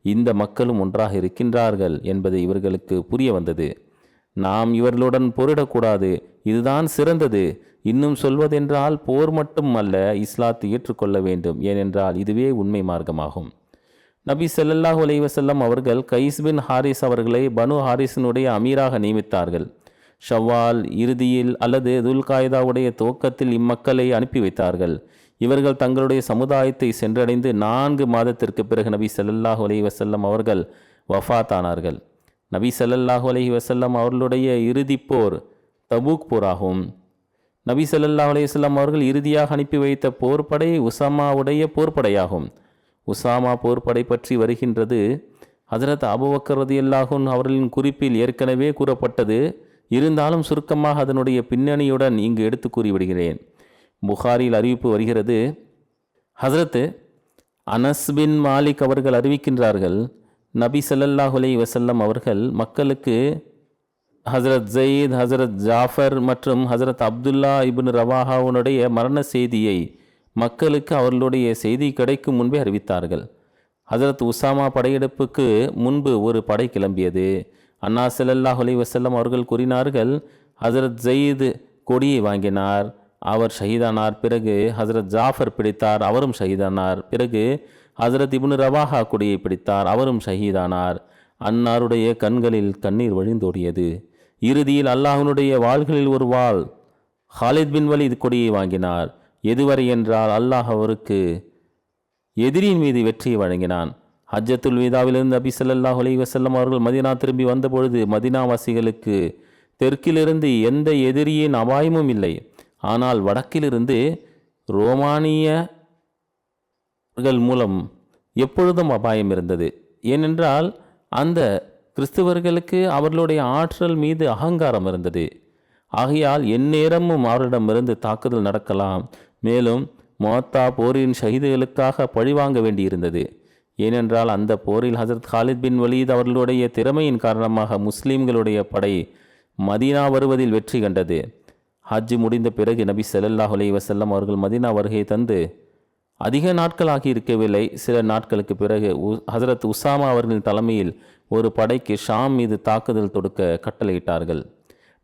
இந்த மக்களும் ஒன்றாக இருக்கின்றார்கள் என்பது இவர்களுக்கு புரிய வந்தது. நாம் இவர்களுடன் போரிடக்கூடாது, இதுதான் சிறந்தது. இன்னும் சொல்வதென்றால் போர் மட்டும் அல்ல, இஸ்லாத்தை ஏற்றுக்கொள்ள வேண்டும், ஏனென்றால் இதுவே உண்மை மார்க்கமாகும். நபி ஸல்லல்லாஹு அலைஹி வஸல்லம் அவர்கள் கைஸ் பின் ஹாரிஸ் அவர்களை பனு ஹாரிஸினுடைய அமீராக நியமித்தார்கள். ஷவ்வால் இறுதியில் அல்லது துல்காய்தாவுடைய துவக்கத்தில் இம்மக்களை அனுப்பி வைத்தார்கள். இவர்கள் தங்களுடைய சமுதாயத்தை சென்றடைந்து 4 மாதத்திற்கு பிறகு நபி ஸல்லல்லாஹு அலைஹி வஸல்லம் அவர்கள் வஃபாத்தானார்கள். நபி ஸல்லல்லாஹு அலைஹி வஸல்லம் அவர்களுடைய இறுதிப் போர் தபூக் போராகும். நபி ஸல்லல்லாஹு அலைஹி வஸல்லம் அவர்கள் இறுதியாக அனுப்பி வைத்த போர்ப்படை உசாமாவுடைய போர்ப்படையாகும். உசாமா போர்ப்படை பற்றி வருகின்றது. ஹஜ்ரத் அபூபக்கர் ரலியல்லாஹு அன்ஹு அவர்களின் குறிப்பில் ஏற்கனவே கூறப்பட்டது. இருந்தாலும் சுருக்கமாக அதனுடைய பின்னணியுடன் இங்கு எடுத்து கூறிவிடுகிறேன். புகாரில் அறிவிப்பு வருகிறது. ஹஜ்ரத் அனஸ் பின் மாலிக் அவர்கள் அறிவிக்கின்றார்கள், நபி ஸல்லல்லாஹு அலைஹி வஸல்லம் அவர்கள் மக்களுக்கு ஹஜ்ரத் ஜயீத், ஹஜ்ரத் ஜாஃபர் மற்றும் ஹஜ்ரத் அப்துல்லா இப்னு ரவாஹாவுடைய மரண செய்தியை மக்களுக்கு அவர்களுடைய செய்தி கிடைக்கும் முன்பே அறிவித்தார்கள். ஹஜ்ரத் உசாமா படையெடுப்புக்கு முன்பு ஒரு படை கிளம்பியது. அன்னா ஸல்லல்லாஹு அலைஹி வஸல்லம் அவர்கள் கூறினார்கள், ஹஜ்ரத் ஜயீத் கொடியை வாங்கினார், அவர் ஷஹீதானார். பிறகு ஹஜ்ரத் ஜாஃபர் பிடித்தார், அவரும் ஷஹீதானார். பிறகு ஹஜ்ரத் இப்னு ரவாஹா கொடியை பிடித்தார், அவரும் ஷஹீதானார். அன்னாருடைய கண்களில் கண்ணீர் வழிந்தோடியது. இறுதியில் அல்லாஹ்வினுடைய வாள்களில் ஒரு வாள் ஹாலித் பின் வலீத் கொடியை வாங்கினார். எதுவரை என்றால் அல்லாஹ் அவருக்கு எதிரியின் மீது வெற்றியை வழங்கினான். ஹஜ்ஜத்துல் விதாவிலிருந்து நபி ஸல்லல்லாஹு அலைஹி வஸல்லம் அவர்கள் மதீனா திரும்பி வந்தபொழுது மதீனாவாசிகளுக்கு தெற்கிலிருந்து எந்த எதிரியின் அபாயமும் இல்லை. ஆனால் வடக்கிலிருந்து ரோமானியர்கள் மூலம் எப்பொழுதும் அபாயம் இருந்தது. ஏனென்றால் அந்த கிறிஸ்துவர்களுக்கு அவர்களுடைய ஆற்றல் மீது அகங்காரம் இருந்தது. ஆகையால் எந்நேரமும் அவரிடமிருந்து தாக்குதல் நடக்கலாம். மேலும் மொத்தா போரின் ஷஹீதுகளுக்காக பழிவாங்க வேண்டியிருந்தது. ஏனென்றால் அந்த போரில் ஹஜ்ரத் ஹாலித் பின் வலீத் அவர்களுடைய திறமையின் காரணமாக முஸ்லீம்களுடைய படை மதீனா வருவதில் வெற்றி கண்டது. ஹஜ் முடிந்த பிறகு நபி ஸல்லல்லாஹு அலைஹி வஸல்லம் அவர்கள் மதீனா வருகை தந்து அதிக நாட்கள் ஆகியிருக்கவில்லை. சில நாட்களுக்கு பிறகு ஹஜ்ரத் உசாமா அவர்களின் தலைமையில் ஒரு படைக்கு ஷாம் மீது தாக்குதல் தொடுக்க கட்டளையிட்டார்கள்.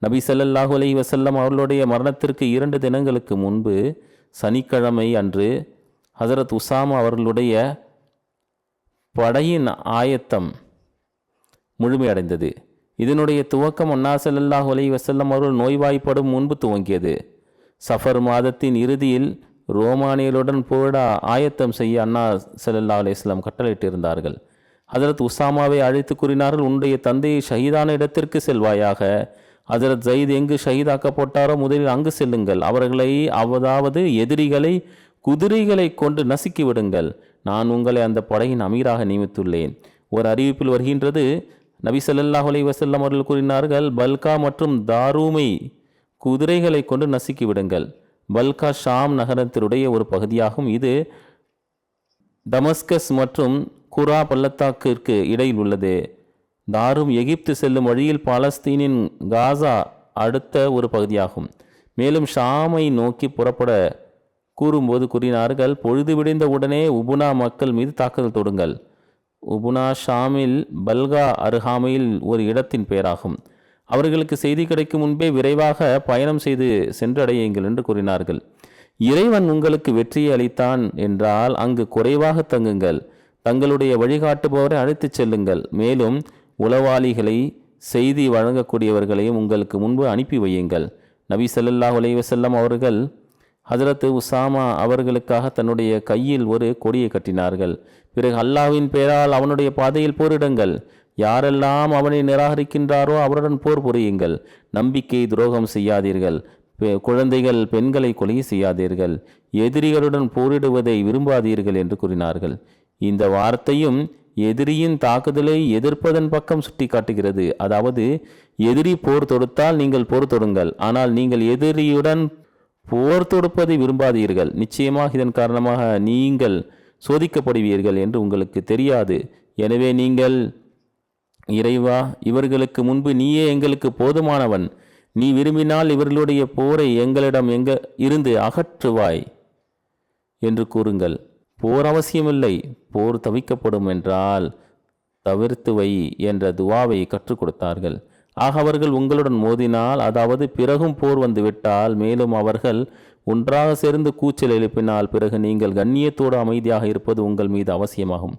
நபி ஸல்லல்லாஹு அலைஹி வஸல்லம் அவர்களுடைய மரணத்திற்கு 2 தினங்களுக்கு முன்பு சனிக்கிழமை அன்று ஹஜ்ரத் உசாமா அவர்களுடைய படையின் ஆயத்தம் முழுமையடைந்தது. இதனுடைய துவக்கம் அன்னா ஸல்லல்லாஹு அலைஹி வஸல்லம் அவர்கள் நோய்வாய்ப்படும் முன்பு துவங்கியது. சஃபர் மாதத்தின் இறுதியில் ரோமானியர்களுடன் போரிட ஆயத்தம் செய்ய அன்னா ஸல்லல்லாஹு அலைஹி வஸல்லம் கட்டளையிட்டிருந்தார்கள். ஹஜ்ரத் உசாமாவை அழைத்து கூறினார்கள், உன்னுடைய தந்தையை ஷஹீதான இடத்திற்கு செல்வாயாக. ஹஜ்ரத் ஜயீத் எங்கு ஷஹீதாக்கப்பட்டாரோ முதலில் அங்கு செல்லுங்கள். அவர்களை, அதாவது எதிரிகளை, குதிரைகளை கொண்டு நசுக்கி விடுங்கள். நான் உங்களை அந்த படையின் அமீராக நியமித்துள்ளேன். ஒரு அறிவிப்பில் வருகின்றது, நபி ஸல்லல்லாஹு அலைஹி வஸல்லம் அவர்கள் கூறினார்கள், பல்கா மற்றும் தாரூமை குதிரைகளை கொண்டு நசுக்கி விடுங்கள். பல்கா ஷாம் நகரத்தினுடைய ஒரு பகுதியாகும். இது டமஸ்கஸ் மற்றும் குரா பள்ளத்தாக்கிற்கு இடையில் உள்ளது. தாரும் எகிப்து செல்லும் வழியில் பாலஸ்தீனின் காசா அடுத்த ஒரு பகுதியாகும். மேலும் ஷாமை நோக்கி புறப்பட கூறும்போது கூறினார்கள், பொழுது விடிந்த உடனே உபுனா மக்கள் மீது தாக்குதல் தொடுங்கள். உபுனா ஷாமில் பல்கா அருகாமையில் ஒரு இடத்தின் பெயராகும். அவர்களுக்கு செய்தி கிடைக்கும் முன்பே விரைவாக பயணம் செய்து சென்றடையுங்கள் என்று கூறினார்கள். இறைவன் உங்களுக்கு வெற்றியை அளித்தான் என்றால் அங்கு குறைவாக தங்குங்கள். தங்களுடைய வழிகாட்டுபவரை அழைத்துச் செல்லுங்கள். மேலும் உளவாளிகளை, செய்தி வழங்கக்கூடியவர்களையும் உங்களுக்கு முன்பு அனுப்பி வையுங்கள். நபி ஸல்லல்லாஹு அலைஹி வஸல்லம் அவர்கள் ஹஜரத் உசாமா அவர்களுக்காக தன்னுடைய கையில் ஒரு கொடியை கட்டினார்கள். பிறகு அல்லாஹ்வின் பெயரால் அவனுடைய பாதையில் போரிடுங்கள். யாரெல்லாம் அவனை நிராகரிக்கின்றாரோ அவருடன் போர் புரியுங்கள். நம்பிக்கை துரோகம் செய்யாதீர்கள். குழந்தைகள் பெண்களை கொலை செய்யாதீர்கள். எதிரிகளுடன் போரிடுவதை விரும்பாதீர்கள் என்று கூறினார்கள். இந்த வார்த்தையும் எதிரியின் தாக்குதலை எதிர்ப்பதன் பக்கம் சுட்டி காட்டுகிறது. அதாவது எதிரி போர் தொடுத்தால் நீங்கள் போர் தொடுங்கள், ஆனால் நீங்கள் எதிரியுடன் போர் தொடுப்பதை விரும்பாதீர்கள். நிச்சயமாக இதன் காரணமாக நீங்கள் சோதிக்கப்படுவீர்கள் என்று உங்களுக்கு தெரியாது. எனவே நீங்கள், இறைவா, இவர்களுக்கு முன்பு நீயே எங்களுக்கு போதுமானவன், நீ விரும்பினால் இவர்களுடைய போரை எங்களிடம் இருந்து அகற்றுவாய் என்று கூறுங்கள். போர் அவசியமில்லை, போர் தவிக்கப்படும் என்றால் தவிர்த்து வை என்ற துவாவை கற்றுக் கொடுத்தார்கள். ஆக அவர்கள் உங்களுடன் மோதினால், அதாவது பிறகும் போர் வந்துவிட்டால், மேலும் அவர்கள் ஒன்றாக சேர்ந்து கூச்சல் எழுப்பினால், பிறகு நீங்கள் கண்ணியத்தோடு அமைதியாக இருப்பது உங்கள் மீது அவசியமாகும்.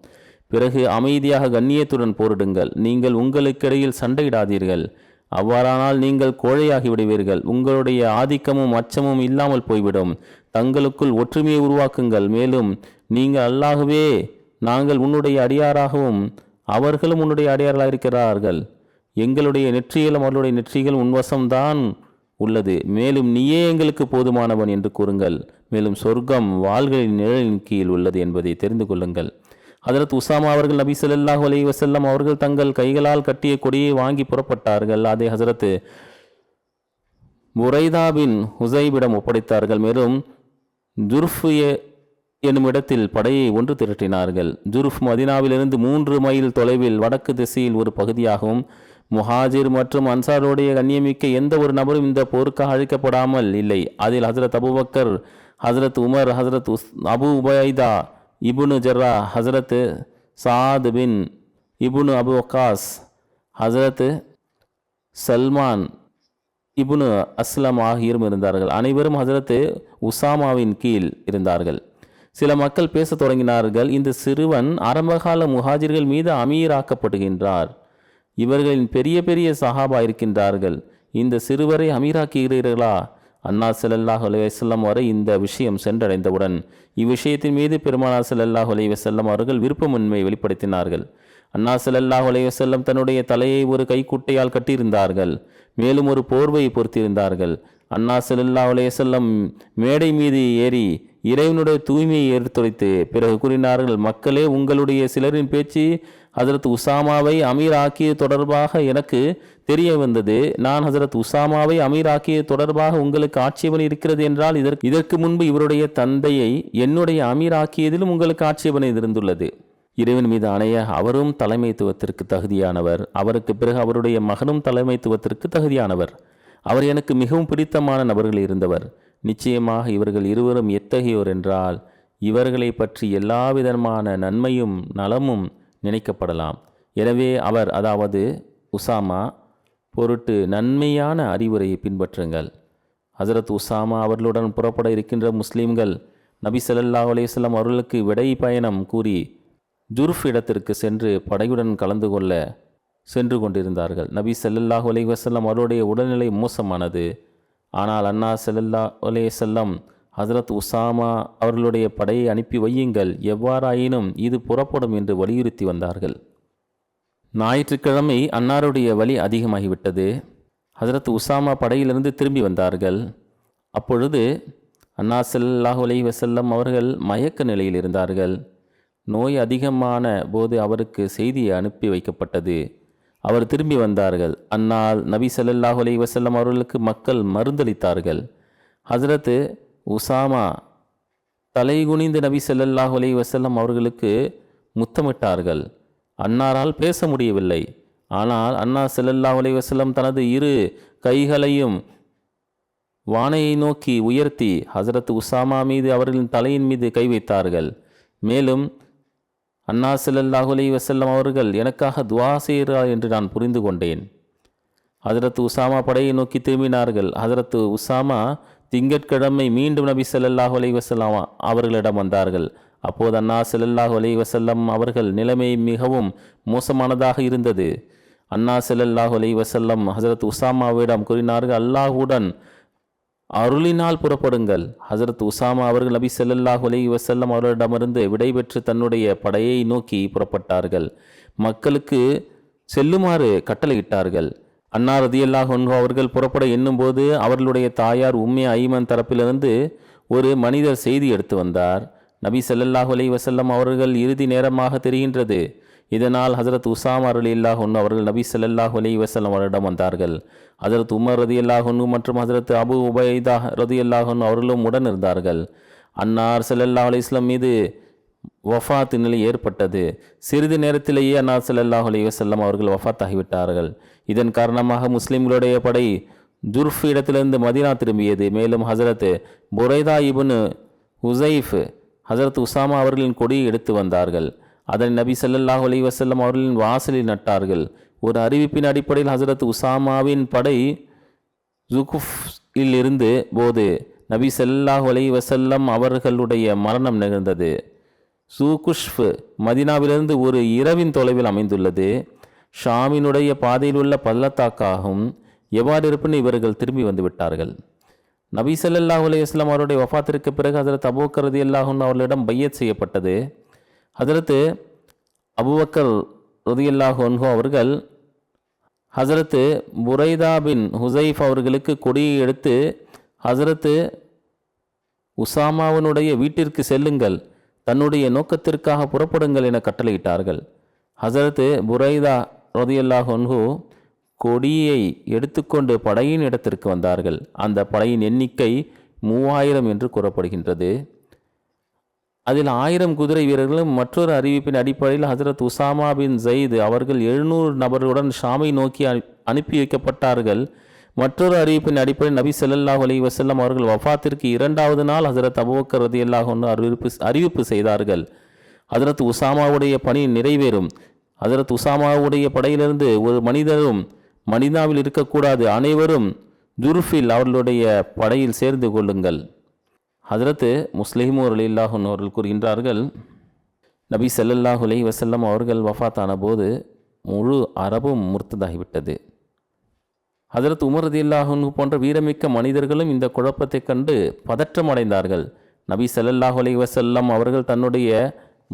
பிறகு அமைதியாக கண்ணியத்துடன் போரிடுங்கள். நீங்கள் உங்களுக்கிடையில் சண்டையிடாதீர்கள். அவ்வாறானால் நீங்கள் கோழையாகி விடுவீர்கள். உங்களுடைய ஆதிக்கமும் அச்சமும் இல்லாமல் போய்விடும். தங்களுக்குள் ஒற்றுமையை உருவாக்குங்கள். மேலும் நீங்கள் அல்லாஹ்வே, நாங்கள் உன்னுடைய அடியாராகவும் அவர்களும் உன்னுடைய அடியார்களாக இருக்கிறார்கள். எங்களுடைய நெற்றியிலும் அவர்களுடைய நெற்றிகள் உன்வசம்தான் உள்ளது. மேலும் நீயே எங்களுக்கு போதுமானவன் என்று கூறுங்கள். மேலும் சொர்க்கம் வாள்களின் நிழலின் கீழ் உள்ளது என்பதை தெரிந்து கொள்ளுங்கள். ஹஜரத் உசாமா அவர்கள் நபி ஸல்லல்லாஹு அலைஹி வஸல்லம் அவர்கள் தங்கள் கைகளால் கட்டிய கொடியை வாங்கி புறப்பட்டார்கள். அதை ஹஜரத் புரைதா பின் ஹுசைபிடம் ஒப்படைத்தார்கள். மேலும் ஜுர்ஃப் என்னும் இடத்தில் படையை ஒன்று திரட்டினார்கள். ஜுர்ஃப் மதினாவிலிருந்து 3 மைல் தொலைவில் வடக்கு திசையில் ஒரு பகுதியாகவும், முஹாஜிர் மற்றும் அன்சாருடைய கண்ணியமிக்க எந்த ஒரு நபரும் இந்த போருக்காக அழைக்கப்படாமல் இல்லை. அதில் ஹசரத் அபுபக்கர், ஹசரத் உமர், ஹசரத் அபு உபைதா இபுனு ஜர்ரா, ஹசரத் சாத் பின் இபுனு அபு வக்காஸ், ஹசரத் சல்மான் இபுனு அஸ்லம் ஆகியோரும் இருந்தார்கள். அனைவரும் ஹசரத் உசாமாவின் கீழ் இருந்தார்கள். சில மக்கள் பேசத் தொடங்கினார்கள். இந்த சிறுவன் ஆரம்பகால முஹாஜிர்கள் மீது அமீராக்கப்படுகின்றார். இவர்களின் பெரிய பெரிய சஹாபா இருக்கின்றார்கள். இந்த சிறுவரை அமீராக்குகிறீர்களா? அன்னா ஸல்லல்லாஹு அலைஹி வஸல்லம் வரை இந்த விஷயம் சென்றடைந்தவுடன் இவ்விஷயத்தின் மீது பெருமானார் ஸல்லல்லாஹு அலைஹி வஸல்லம் அவர்கள் விருப்பமின்மை வெளிப்படுத்தினார்கள். அன்னா ஸல்லல்லாஹு அலைஹி வஸல்லம் தன்னுடைய தலையை ஒரு கைக்குட்டையால் கட்டியிருந்தார்கள். மேலும் ஒரு போர்வை பொருத்தியிருந்தார்கள். அன்னா ஸல்லல்லாஹு அலைஹி வஸல்லம் மேடை மீது ஏறி இறைவனுடைய தூய்மையை எடுத்துரைத்து பிறகு கூறினார்கள், மக்களே, உங்களுடைய சிலரின் பேச்சு ஹசரத் உசாமாவை அமீர் ஆக்கியது தொடர்பாக எனக்கு தெரிய வந்தது. நான் ஹசரத் உசாமாவை அமீர் ஆக்கியது தொடர்பாக உங்களுக்கு ஆட்சேபனை இருக்கிறது என்றால், இதற்கு முன்பு இவருடைய தந்தையை என்னுடைய அமீர் ஆக்கியதிலும் உங்களுக்கு ஆட்சேபனை இருந்துள்ளது. இறைவன் மீது ஆணைய, அவரும் தலைமைத்துவத்திற்கு தகுதியானவர். அவருக்கு பிறகு அவருடைய மகனும் தலைமைத்துவத்திற்கு தகுதியானவர். அவர் எனக்கு மிகவும் பிடித்தமான நபர்கள் இருந்தவர். நிச்சயமாக இவர்கள் இருவரும் எத்தகையோர் என்றால், இவர்களை பற்றி எல்லா விதமான நன்மையும் நலமும் நினைக்கப்படலாம். எனவே அவர், அதாவது உசாமா பொருட்டு நன்மையான அறிவுரையை பின்பற்றுங்கள். ஹசரத் உசாமா அவர்களுடன் புறப்பட இருக்கின்ற முஸ்லீம்கள் நபி ஸல்லல்லாஹு அலைஹி வஸல்லம் அவர்களுக்கு விடை பயணம் கூறி ஜுர்ஃப் இடத்திற்கு சென்று படையுடன் கலந்து கொள்ள சென்று கொண்டிருந்தார்கள். நபி ஸல்லல்லாஹு அலைஹி வஸல்லம் அவருடைய உடல்நிலை மோசமானது. ஆனால் அன்னா ஸல்லல்லாஹு அலைஹி வஸல்லம், ஹசரத் உசாமா அவர்களுடைய படையை அனுப்பி வையுங்கள், எவ்வாறாயினும் இது புறப்படும் என்று வலியுறுத்தி வந்தார்கள். ஞாயிற்றுக்கிழமை அன்னாருடைய வலி அதிகமாகிவிட்டது. ஹசரத் உசாமா படையிலிருந்து திரும்பி வந்தார்கள். அப்பொழுது அன்னா ஸல்லல்லாஹு அலைஹி வஸல்லம் அவர்கள் மயக்க நிலையில் இருந்தார்கள். நோய் அதிகமான போது அவருக்கு செய்தி அனுப்பி வைக்கப்பட்டது. அவர் திரும்பி வந்தார்கள். அன்னால் நபி ஸல்லல்லாஹு அலைஹி வஸல்லம் அவர்களுக்கு மக்கள் மருந்தளித்தார்கள். ஹசரத் உசாமா தலைகுனிந்து நபி ஸல்லல்லாஹு அலைஹி வஸல்லம் அவர்களுக்கு முத்தமிட்டார்கள். அன்னாரால் பேச முடியவில்லை. ஆனால் அன்னா ஸல்லல்லாஹு அலைஹி வஸல்லம் தனது இரு கைகளையும் வானையை நோக்கி உயர்த்தி ஹசரத் உசாமா மீது அவர்களின் தலையின் மீது கை வைத்தார்கள். மேலும் அன்னா ஸல்லல்லாஹு அலைஹி வஸல்லம் அவர்கள் எனக்காக துவா செய்கிறார் என்று நான் புரிந்து கொண்டேன். ஹசரத் உசாமா படையை நோக்கி திரும்பினார்கள். ஹசரத் உசாமா திங்கட்கிழமை மீண்டும் நபி ஸல்லல்லாஹு அலைஹி வஸல்லம் அவர்களிடம் வந்தார்கள். அப்போது அன்னா ஸல்லல்லாஹு அலைஹி வஸல்லம் அவர்கள் நிலைமை மிகவும் மோசமானதாக இருந்தது. அன்னா ஸல்லல்லாஹு அலைஹி வஸல்லம் ஹசரத் உசாமாவிடம் கூறினார்கள், அல்லாஹுடன் அருளினால் புறப்படுங்கள். ஹசரத் உசாமா அவர்கள் நபி ஸல்லல்லாஹு அலைஹி வஸல்லம் அவர்களிடமிருந்து விடைபெற்று தன்னுடைய படையை நோக்கி புறப்பட்டார்கள். மக்களுக்கு செல்லுமாறு கட்டளையிட்டார்கள். அன்னா ரதியல்லாஹு அன்ஹு அவர்கள் புறப்பட எண்ணும்போது அவர்களுடைய தாயார் உம்மே ஐமன் தரப்பிலிருந்து ஒரு மனிதர் செய்தி எடுத்து வந்தார். நபி ஸல்லல்லாஹு அலைஹி வஸல்லம் அவர்கள் இறுதி நேரமாக தெரிகின்றது. இதனால் ஹசரத் உசாமா ரலியல்லாஹு அன்ஹு அவர்கள் நபி ஸல்லல்லாஹு அலைஹி வஸல்லம் அவரிடம் வந்தார்கள். ஹசரத் உமர் ரதியல்லாஹு அன்ஹு மற்றும் ஹசரத் அபு உபைதா ரதியல்லாஹு அன்ஹு அவர்களும் உடன் இருந்தார்கள். அன்னார் ஸல்லல்லாஹு அலைஹி வஸல்லம் மீது வஃபாத் நிலை ஏற்பட்டது. சிறிது நேரத்திலேயே அன்னார் ஸல்லல்லாஹு அலைஹி வஸல்லம் அவர்கள் வஃபாத் ஆகிவிட்டார்கள். இதன் காரணமாக முஸ்லிம்களுடைய படை ஜுர்ஃப் இடத்திலிருந்து மதீனா திரும்பியது. மேலும் ஹசரத் புரைதா இப்னு ஹுசைஃப் ஹசரத் உசாமா அவர்களின் கொடியை எடுத்து வந்தார்கள். அதனை நபி ஸல்லல்லாஹு அலைஹி வஸல்லம் அவர்களின் வாசலில் நட்டார்கள். ஒரு அறிவிப்பின் அடிப்படையில் ஹசரத் உசாமாவின் படை ஜுகுஃபில் இருந்து போது நபி ஸல்லல்லாஹு அலைஹி வஸல்லம் அவர்களுடைய மரணம் நிகழ்ந்தது. சூகுஷ்ஃப் மதீனாவிலிருந்து ஒரு இரவின் தொலைவில் அமைந்துள்ளது. ஷாமினுடைய பாதையில் உள்ள பள்ளத்தாக்காகும். எவ்வாறு இருப்பினும் இவர்கள் திரும்பி வந்து விட்டார்கள். நபி ஸல்லல்லாஹு அலைஹி வஸல்லம் அவருடைய வஃபாத்திற்கு பிறகு ஹசரத் அபூபக்கர் ரலியல்லாஹு அன்ஹு அவர்களிடம் பையத் செய்யப்பட்டது. ஹசரத் அபூபக்கர் ரலியல்லாஹு அன்ஹு அவர்கள் ஹசரத் புரைதா பின் ஹுசைஃப் அவர்களுக்கு கொடியை எடுத்து ஹசரத் உசாமாவினுடைய வீட்டிற்கு செல்லுங்கள், தன்னுடைய நோக்கத்திற்காக புறப்படுங்கள் என கட்டளையிட்டார்கள். ஹசரத் புரைதா ரலியல்லாஹு அன்ஹு கொடியை எடுத்துக்கொண்டு படையின் இடத்திற்கு வந்தார்கள். அந்த படையின் எண்ணிக்கை 3000 என்று கூறப்படுகின்றது. அதில் 1000 குதிரை வீரர்களும் மற்றொரு அறிவிப்பின் அடிப்படையில் ஹசரத் உசாமா பின் ஜயித் அவர்கள் 700 நபர்களுடன் ஷாமை நோக்கி அனுப்பி வைக்கப்பட்டார்கள். மற்றொரு அறிவிப்பின் அடிப்படையில் நபி ஸல்லல்லாஹு அலைஹி வஸல்லம் அவர்கள் வஃபாத்திற்கு 2வது நாள் ஹசரத் அபூபக்கர் ரலியல்லாஹு அன்ஹு அறிவிப்பு செய்தார்கள். ஹசரத் உசாமாவுடைய பணி நிறைவேறும். ஹசரத் உசாமாவுடைய படையிலிருந்து ஒரு மனிதரும் மதீனாவில் இருக்கக்கூடாது, அனைவரும் ஜுர்ஃபில் அவர்களுடைய படையில் சேர்ந்து கொள்ளுங்கள். ஹசரத் முஸ்லிமு ரலியல்லாஹு அன்ஹு அவர்கள் கூறுகின்றார்கள், நபி ஸல்லல்லாஹு அலைஹி வஸல்லம் அவர்கள் வஃபாத்தான போது முழு அரபும் முர்த்ததாகிவிட்டது. ஹசரத் உமர் ரலியல்லாஹு அன்ஹு போன்ற வீரமிக்க மனிதர்களும் இந்த குழப்பத்தை கண்டு பதற்றம் அடைந்தார்கள். நபி ஸல்லல்லாஹு அலைஹி வஸல்லம் அவர்கள் தன்னுடைய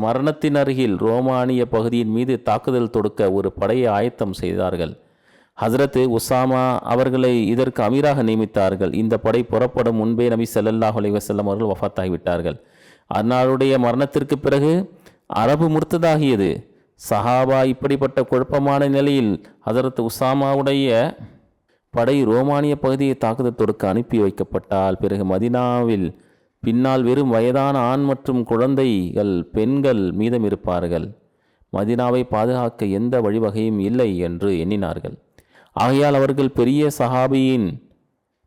மரணத்தின் அருகில் ரோமானிய பகுதியின் மீது தாக்குதல் தொடுக்க ஒரு படையை ஆயத்தம் செய்தார்கள். ஹசரத் உசாமா அவர்களை இதற்கு அமீராக நியமித்தார்கள். இந்த படை புறப்படும் முன்பே நபி ஸல்லல்லாஹு அலைஹி வஸல்லம் அவர்கள் வஃபாத்தாகிவிட்டார்கள். அன்னாருடைய மரணத்திற்கு பிறகு அரபு முர்த்ததாகியது. சஹாபா இப்படிப்பட்ட குழப்பமான நிலையில் ஹசரத் உசாமாவுடைய படை ரோமானிய பகுதியை தாக்குதல் தொடுக்க அனுப்பி வைக்கப்பட்டால் பிறகு மதீனாவில் பின்னால் வெறும் வயதான ஆண் மற்றும் குழந்தைகள் பெண்கள் மீதம் இருப்பார்கள். மதீனாவை பாதுகாக்க எந்த வழிவகையும் இல்லை என்று எண்ணினார்கள். ஆகையால் அவர்கள் பெரிய சஹாபியின்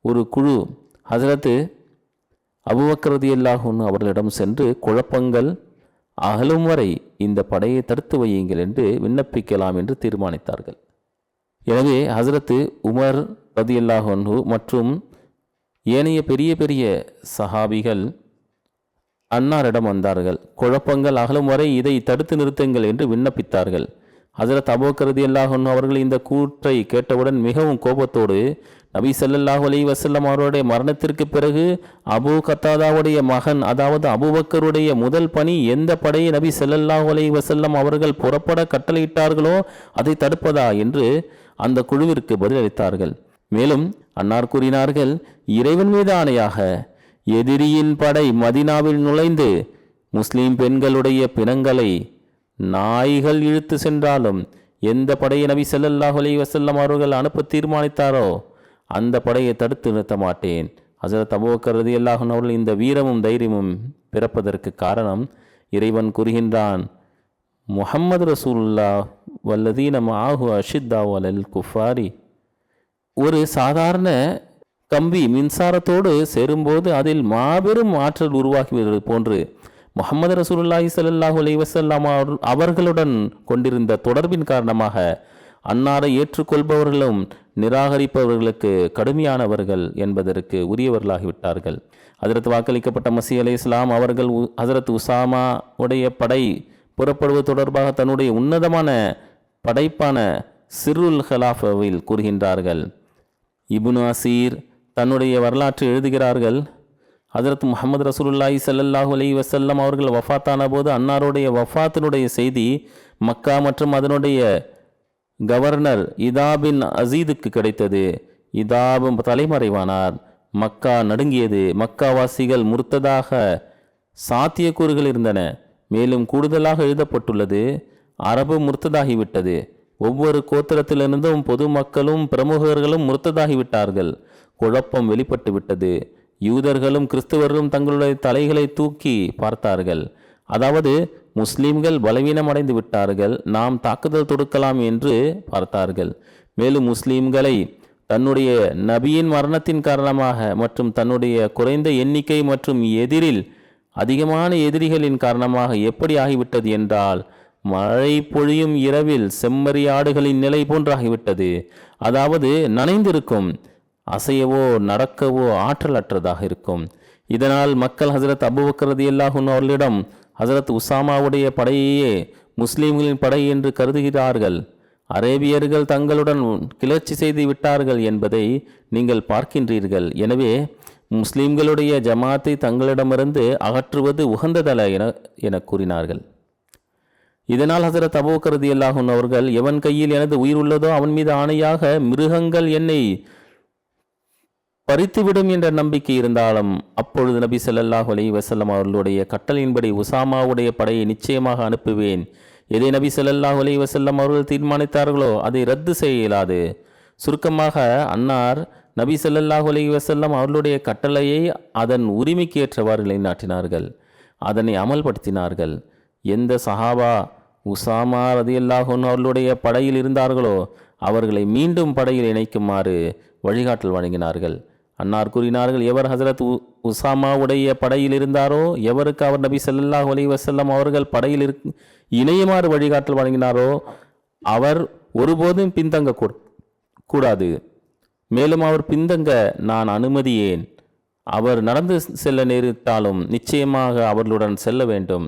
ஒரு குழு ஹசரத் அபூபக்கர் ரலியல்லாஹு அன்ஹு அவர்களிடம் சென்று குழப்பங்கள் அகலும் வரை இந்த படையை தடுத்து வையுங்கள் என்று விண்ணப்பிக்கலாம் என்று தீர்மானித்தார்கள். எனவே ஹசரத் உமர் ரலியல்லாஹு அன்ஹு மற்றும் ஏனைய பெரிய பெரிய சஹாபிகள் அன்னாரிடம் வந்தார்கள். குழப்பங்கள் அகலும் வரை இதை தடுத்து நிறுத்துங்கள் என்று விண்ணப்பித்தார்கள். ஹசரத் அபூபக்கர் ரலியல்லாஹு அன்ஹு அவர்கள் இந்த கூற்றை கேட்டவுடன் மிகவும் கோபத்தோடு நபி ஸல்லல்லாஹு அலைஹி வஸல்லம் அவருடைய மரணத்திற்கு பிறகு அபூ கத்தாதாவுடைய மகன் அதாவது அபூபக்கருடைய முதல் பணி எந்த படையை நபி ஸல்லல்லாஹு அலைஹி வஸல்லம் அவர்கள் புறப்பட கட்டளையிட்டார்களோ அதை தடுப்பதா என்று அந்த குழுவிற்கு பதிலளித்தார்கள். மேலும் அன்னார் கூறினார்கள், இறைவன் மீது ஆணையாக எதிரியின் படை மதீனாவில் நுழைந்து முஸ்லிம் பெண்களுடைய பிணங்களை நாய்கள் இழுத்து சென்றாலும் எந்த படையை நபி ஸல்லல்லாஹு அலைஹி வஸல்லம் அவர்கள் அனுப்ப தீர்மானித்தாரோ அந்த படையை தடுத்து நிறுத்த மாட்டேன். ஹசரத் அபூபக்கர் ரலியல்லாஹு அன்ஹு அவர்கள் இந்த வீரமும் தைரியமும் பிறப்பதற்கு காரணம் இறைவன் கூறுகின்றான், முஹம்மது ரசூலுல்லாஹ் வல்லதீன மஅஹு அஷித்தாவு அலல் குஃபாரி. ஒரு சாதாரண கம்பி மின்சாரத்தோடு சேரும்போது அதில் மாபெரும் ஆற்றல் உருவாகிவிடுவது போன்று முஹம்மது ரசூலுல்லாஹி ஸல்லல்லாஹு அலைஹி வஸல்லம் அவர்களுடன் கொண்டிருந்த தொடர்பின் காரணமாக அன்னாரை ஏற்றுக்கொள்பவர்களும் நிராகரிப்பவர்களுக்கு கடுமையானவர்கள் என்பதற்கு உரியவர்களாகிவிட்டார்கள். ஹஜரத் வாக்களிக்கப்பட்ட மஸீஹ் அலைஹிஸ்ஸலாம் அவர்கள் ஹஜரத் உசாமா உடைய படை புறப்படுவது தொடர்பாக தன்னுடைய உன்னதமான படைப்பான சிர்ருல் ஹலாஃபாவில் கூறுகின்றார்கள். இப்னு அசீர் தன்னுடைய வரலாற்று எழுதுகிறார்கள். ஹஜரத் முஹம்மது ரசூலுல்லாஹி ஸல்லல்லாஹு அலைஹி வஸல்லம் அவர்கள் வஃபாத்தான போது அன்னாருடைய வஃபாத்தினுடைய செய்தி மக்கா மற்றும் அதனுடைய கவர்னர் இதா பின் அசீதுக்கு கிடைத்தது. இதாபும் தலைமறைவானார். மக்கா நடுங்கியது. மக்காவாசிகள் முர்த்ததாக சாத்தியக்கூறுகள் இருந்தன. மேலும் கூடுதலாக எழுதப்பட்டுள்ளது, அரபு முர்த்ததாகிவிட்டது. ஒவ்வொரு கோத்திரத்திலிருந்தும் பொதுமக்களும் பிரமுகர்களும் முர்த்ததாகிவிட்டார்கள். குழப்பம் வெளிப்பட்டு விட்டது. யூதர்களும் கிறிஸ்தவர்களும் தங்களுடைய தலைகளை தூக்கி பார்த்தார்கள். அதாவது முஸ்லிம்கள் பலவீனமடைந்து விட்டார்கள், நாம் தாக்குதல் தொடுக்கலாம் என்று பார்த்தார்கள். மேலும் முஸ்லிம்களை தன்னுடைய நபியின் மரணத்தின் காரணமாக மற்றும் தன்னுடைய குறைந்த எண்ணிக்கை மற்றும் எதிரில் அதிகமான எதிரிகளின் காரணமாக எப்படி ஆகிவிட்டது என்றால், மழை பொழியும் இரவில் செம்மறி ஆடுகளின் நிலை போன்றாகிவிட்டது. அதாவது நனைந்திருக்கும், அசையவோ நடக்கவோ ஆற்றலற்றதாக இருக்கும். இதனால் மக்கள் ஹசரத் அபூபக்கர் ரலியல்லாஹு அன்ஹு அவர்களிடம் ஹசரத் உசாமாவுடைய படையையே முஸ்லீம்களின் படை என்று கருதுகிறார்கள். அரேபியர்கள் தங்களுடன் கிளர்ச்சி செய்து விட்டார்கள் என்பதை நீங்கள் பார்க்கின்றீர்கள். எனவே முஸ்லீம்களுடைய ஜமாத்தை தங்களிடமிருந்து அகற்றுவது உகந்ததல்ல என கூறினார்கள். இதனால் ஹசரத் அபூபக்கர் ரலியல்லாஹு அன்ஹு அவர்கள், எவன் கையில் எனது உயிர் உள்ளதோ அவன் மீது ஆணையாக மிருகங்கள் என்னை பறித்துவிடும் என்ற நம்பிக்கை இருந்தாலும் அப்பொழுது நபி ஸல்லல்லாஹு அலைஹி வஸல்லம் அவர்களுடைய கட்டளையின்படி உசாமாவுடைய படையை நிச்சயமாக அனுப்புவேன். எதை நபி ஸல்லல்லாஹு அலைஹி வஸல்லம் அவர்கள் தீர்மானித்தார்களோ அதை ரத்து செய்ய இயலாது. சுருக்கமாக அன்னார் நபி ஸல்லல்லாஹு அலைஹி வஸல்லம் அவர்களுடைய கட்டளையை அதன் உரிமைக்கு ஏற்றவாறு நிலைநாட்டினார்கள், அதனை அமல்படுத்தினார்கள். எந்த சஹாபா உசாமா ரலியல்லாஹு அன்ஹு அவர்களுடைய படையில் இருந்தார்களோ அவர்களை மீண்டும் படையில் இணைக்குமாறு வழிகாட்டல் வழங்கினார்கள். அன்னார் கூறினார்கள், எவர் ஹசரத் உசாமாவுடைய படையில் இருந்தாரோ, எவருக்கு அவர் நபி ஸல்லல்லாஹு அலைஹி வஸல்லம் அவர்கள் படையில் இணையுமாறு வழிகாட்டல் வழங்கினாரோ அவர் ஒருபோதும் பின்தங்க கூடாது. மேலும் அவர் பின்தங்க நான் அனுமதியேன். அவர் நடந்து செல்ல நேரிட்டாலும் நிச்சயமாக அவர்களுடன் செல்ல வேண்டும்.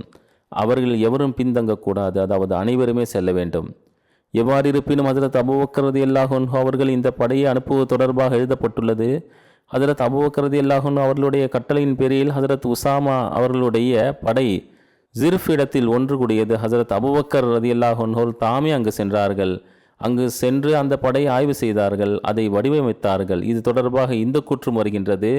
அவர்கள் எவரும் பின்தங்கக்கூடாது, அதாவது அனைவருமே செல்ல வேண்டும். எவ்வாறு இருப்பினும் ஹஜரத் அபூபக்கர் ரலியல்லாஹு அன்ஹு அவர்கள் இந்த படையை அனுப்புவது தொடர்பாக எழுதப்பட்டுள்ளது. ஹஜரத் அபூபக்கர் ரலியல்லாஹு அன்ஹு அவர்களுடைய கட்டளையின் பேரில் ஹஜரத் உசாமா அவர்களுடைய படை ஜிர்ஃப் இடத்தில் ஒன்று கூடியது. ஹஜரத் அபூபக்கர் ரலியல்லாஹு அன்ஹு தாமே அங்கு சென்றார்கள். அங்கு சென்று அந்த படையை ஆய்வு செய்தார்கள், அதை வடிவமைத்தார்கள். இது தொடர்பாக இந்த கூற்றும் வருகின்றது.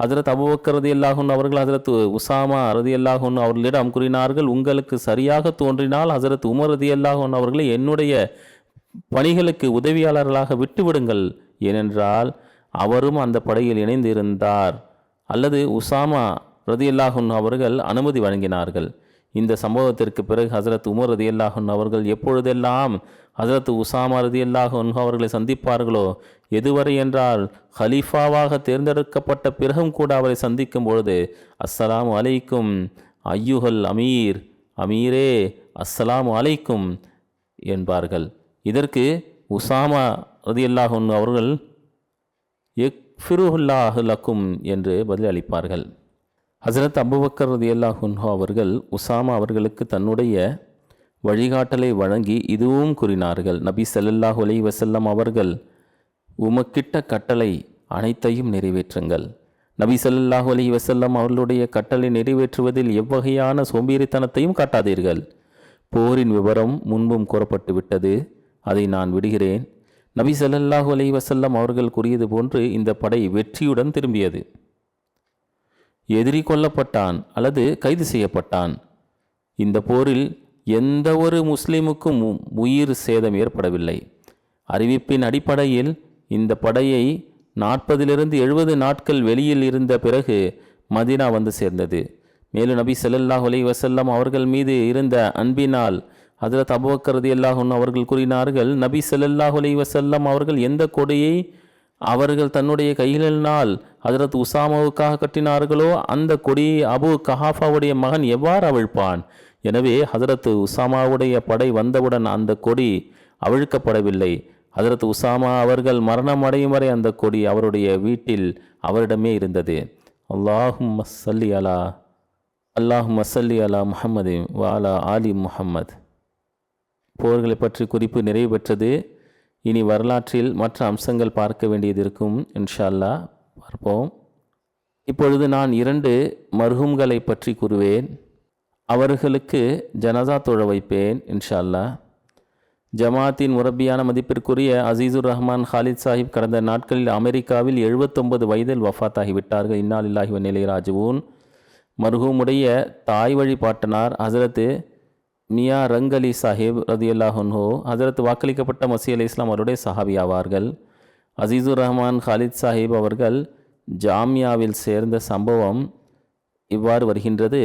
ஹஜரத் அபூபக்கர் ரலியல்லாஹு அன்ஹு அவர்கள் ஹஜரத் உசாமா ரலியல்லாஹு அன்ஹு அவர்களிடம் கூறினார்கள், உங்களுக்கு சரியாக தோன்றினால் ஹஜரத் உமர் ரலியல்லாஹு அன்ஹு அவர்களை என்னுடைய பணிகளுக்கு உதவியாளர்களாக விட்டுவிடுங்கள். ஏனென்றால் அவரும் அந்த படையில் இணைந்திருந்தார். அல்லது உசாமா ரலியல்லாஹு அன்ஹு அவர்கள் அனுமதி வழங்கினார்கள். இந்த சம்பவத்திற்கு பிறகு ஹஜரத் உமர் ரலியல்லாஹு அன்ஹு அவர்கள் எப்பொழுதெல்லாம் ஹஜரத் உசாமா ரலியல்லாஹு அன்ஹு அவர்களை சந்திப்பார்களோ, எதுவரை என்றால் ஹலீஃபாவாக தேர்ந்தெடுக்கப்பட்ட பிறகும் கூட அவரை சந்திக்கும் பொழுது அஸ்ஸலாமு அலைக்கும் ஐயுஹல் அமீர், அமீரே அஸ்ஸலாமு அலைக்கும் என்பார்கள். இதற்கு உசாமா ரலியல்லாஹு அன்ஹு அவர்கள் யக்ஃபிருல்லாஹு லக்கும் என்று பதில் அளிப்பார்கள். ஹசரத் அபூபக்கர் ரலியல்லாஹு அன்ஹு அவர்கள் உசாமா அவர்களுக்கு தன்னுடைய வழிகாட்டலை வழங்கி இதுவும் கூறினார்கள், நபி ஸல்லல்லாஹு அலைஹி வஸல்லம் அவர்கள் உமக்கிட்ட கட்டளை அனைத்தையும் நிறைவேற்றுங்கள். நபி ஸல்லல்லாஹு அலைஹி வஸல்லம் அவர்களுடைய கட்டளை நிறைவேற்றுவதில் எவ்வகையான சோம்பேறித்தனத்தையும் காட்டாதீர்கள். போரின் விவரம் முன்பும் கூறப்பட்டு விட்டது, அதை நான் விடுகிறேன். நபி ஸல்லல்லாஹு அலைஹி வஸல்லம் அவர்கள் கூறியது போன்று இந்த படை வெற்றியுடன் திரும்பியது. எதிரி கொல்லப்பட்டான் அல்லது கைது செய்யப்பட்டான். இந்த போரில் எந்த ஒரு முஸ்லிமுக்கும் உயிர் சேதம் ஏற்படவில்லை. அறிவிப்பின் அடிப்படையில் இந்த படையை 40-70 நாட்கள் வெளியில் இருந்த பிறகு மதீனா வந்து சேர்ந்தது. மேலும் நபி ஸல்லல்லாஹு அலைஹி வஸல்லம் அவர்கள் மீது இருந்த அன்பினால் ஹஜரத் அபூபக்கர் ரலியல்லாஹு அன்ஹு அவர்கள் கூறினார்கள், நபி ஸல்லல்லாஹு அலைஹி வஸல்லம் அவர்கள் எந்த கொடியை அவர்கள் தன்னுடைய கைகளினால் ஹஜரத் உசாமாவுக்காக கட்டினார்களோ அந்த கொடியை அபு கஹாஃபாவுடைய மகன் எவ்வாறு அவிழ்ப்பான்? எனவே ஹஜரத் உசாமாவுடைய படை வந்தவுடன் அந்த கொடி அவிழ்க்கப்படவில்லை. ஹஜரத் உசாமா அவர்கள் மரணம் அடையும் வரை அந்த கொடி அவருடைய வீட்டில் அவரிடமே இருந்தது. அல்லாஹும்ம ஸல்லி அலா முஹம்மது வ அலா ஆலி முஹம்மத். போர்களை பற்றி குறிப்பு நிறைவு பெற்றது. இனி வரலாற்றில் மற்ற அம்சங்கள் பார்க்க வேண்டியது இருக்கும். இன்ஷா அல்லாஹ் பார்ப்போம். இப்பொழுது நான் 2 மர்ஹூம்களை பற்றி கூறுவேன். அவர்களுக்கு ஜனாசா தொழ வைப்பேன் இன்ஷா அல்லாஹ். ஜமாத்தின் முரப்பியான மதிப்பிற்குரிய அசீசுர் ரஹ்மான் ஹாலித் சாஹிப் கடந்த நாட்களில் அமெரிக்காவில் 79 வயதில் வஃபாத்தாகிவிட்டார்கள். இன்னா லில்லாஹி வ இன்னா இலைஹி ராஜிஊன். மர்ஹூமுடைய தாய் வழி பாட்டனார் ஹசரத்து மியா ரங் அலி சாஹிப் ரதியல்லாஹு அன்ஹு ஹசரத் வாக்களிக்கப்பட்ட மசீஹ் அலைஹிஸ்ஸலாம் அவருடைய சஹாபி ஆவார்கள். அசீசுர் ரஹ்மான் ஹாலித் சாஹிப் அவர்கள் ஜாமியாவில் சேர்ந்த சம்பவம் இவ்வாறு வருகின்றது.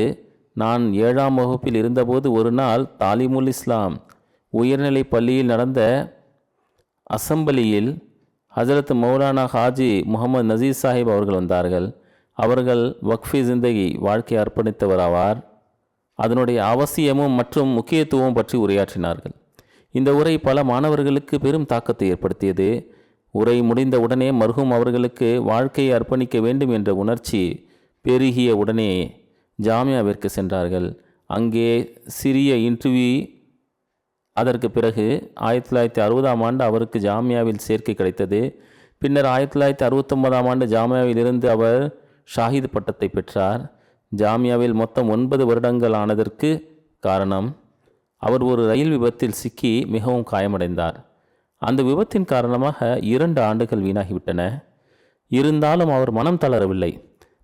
நான் 7ஆம் வகுப்பில் இருந்தபோது ஒரு நாள் தாலிமுல் இஸ்லாம் உயர்நிலை பள்ளியில் நடந்த அசம்பிளியில் ஹஜரத் மௌலானா ஹாஜி முகமது நசீர் சாஹிப் அவர்கள் வந்தார்கள். அவர்கள் வக்ஃபி ஜிந்தகி வாழ்க்கை அர்ப்பணித்தவராவார். அதனுடைய அவசியமும் மற்றும் முக்கியத்துவம் பற்றி உரையாற்றினார்கள். இந்த உரை பல மாணவர்களுக்கு பெரும் தாக்கத்தை ஏற்படுத்தியது. உரை முடிந்த உடனே மர்ஹூம் அவர்களுக்கு வாழ்க்கையை அர்ப்பணிக்க வேண்டும் என்ற உணர்ச்சி பெருகிய உடனே ஜாமியாவிற்கு சென்றார்கள். அங்கே சிறிய இன்டர்வியூ. அதற்கு பிறகு 1960ஆம் ஆண்டு அவருக்கு ஜாமியாவில் சேர்க்கை கிடைத்தது. பின்னர் 1969ஆம் ஆண்டு ஜாமியாவில் இருந்து அவர் ஷாஹித் பட்டத்தை பெற்றார். ஜாமியாவில் மொத்தம் 9 வருடங்கள் ஆனதற்கு காரணம், அவர் ஒரு ரயில் விபத்தில் சிக்கி மிகவும் காயமடைந்தார். அந்த விபத்தின் காரணமாக 2 ஆண்டுகள் வீணாகிவிட்டன. இருந்தாலும் அவர் மனம் தளரவில்லை.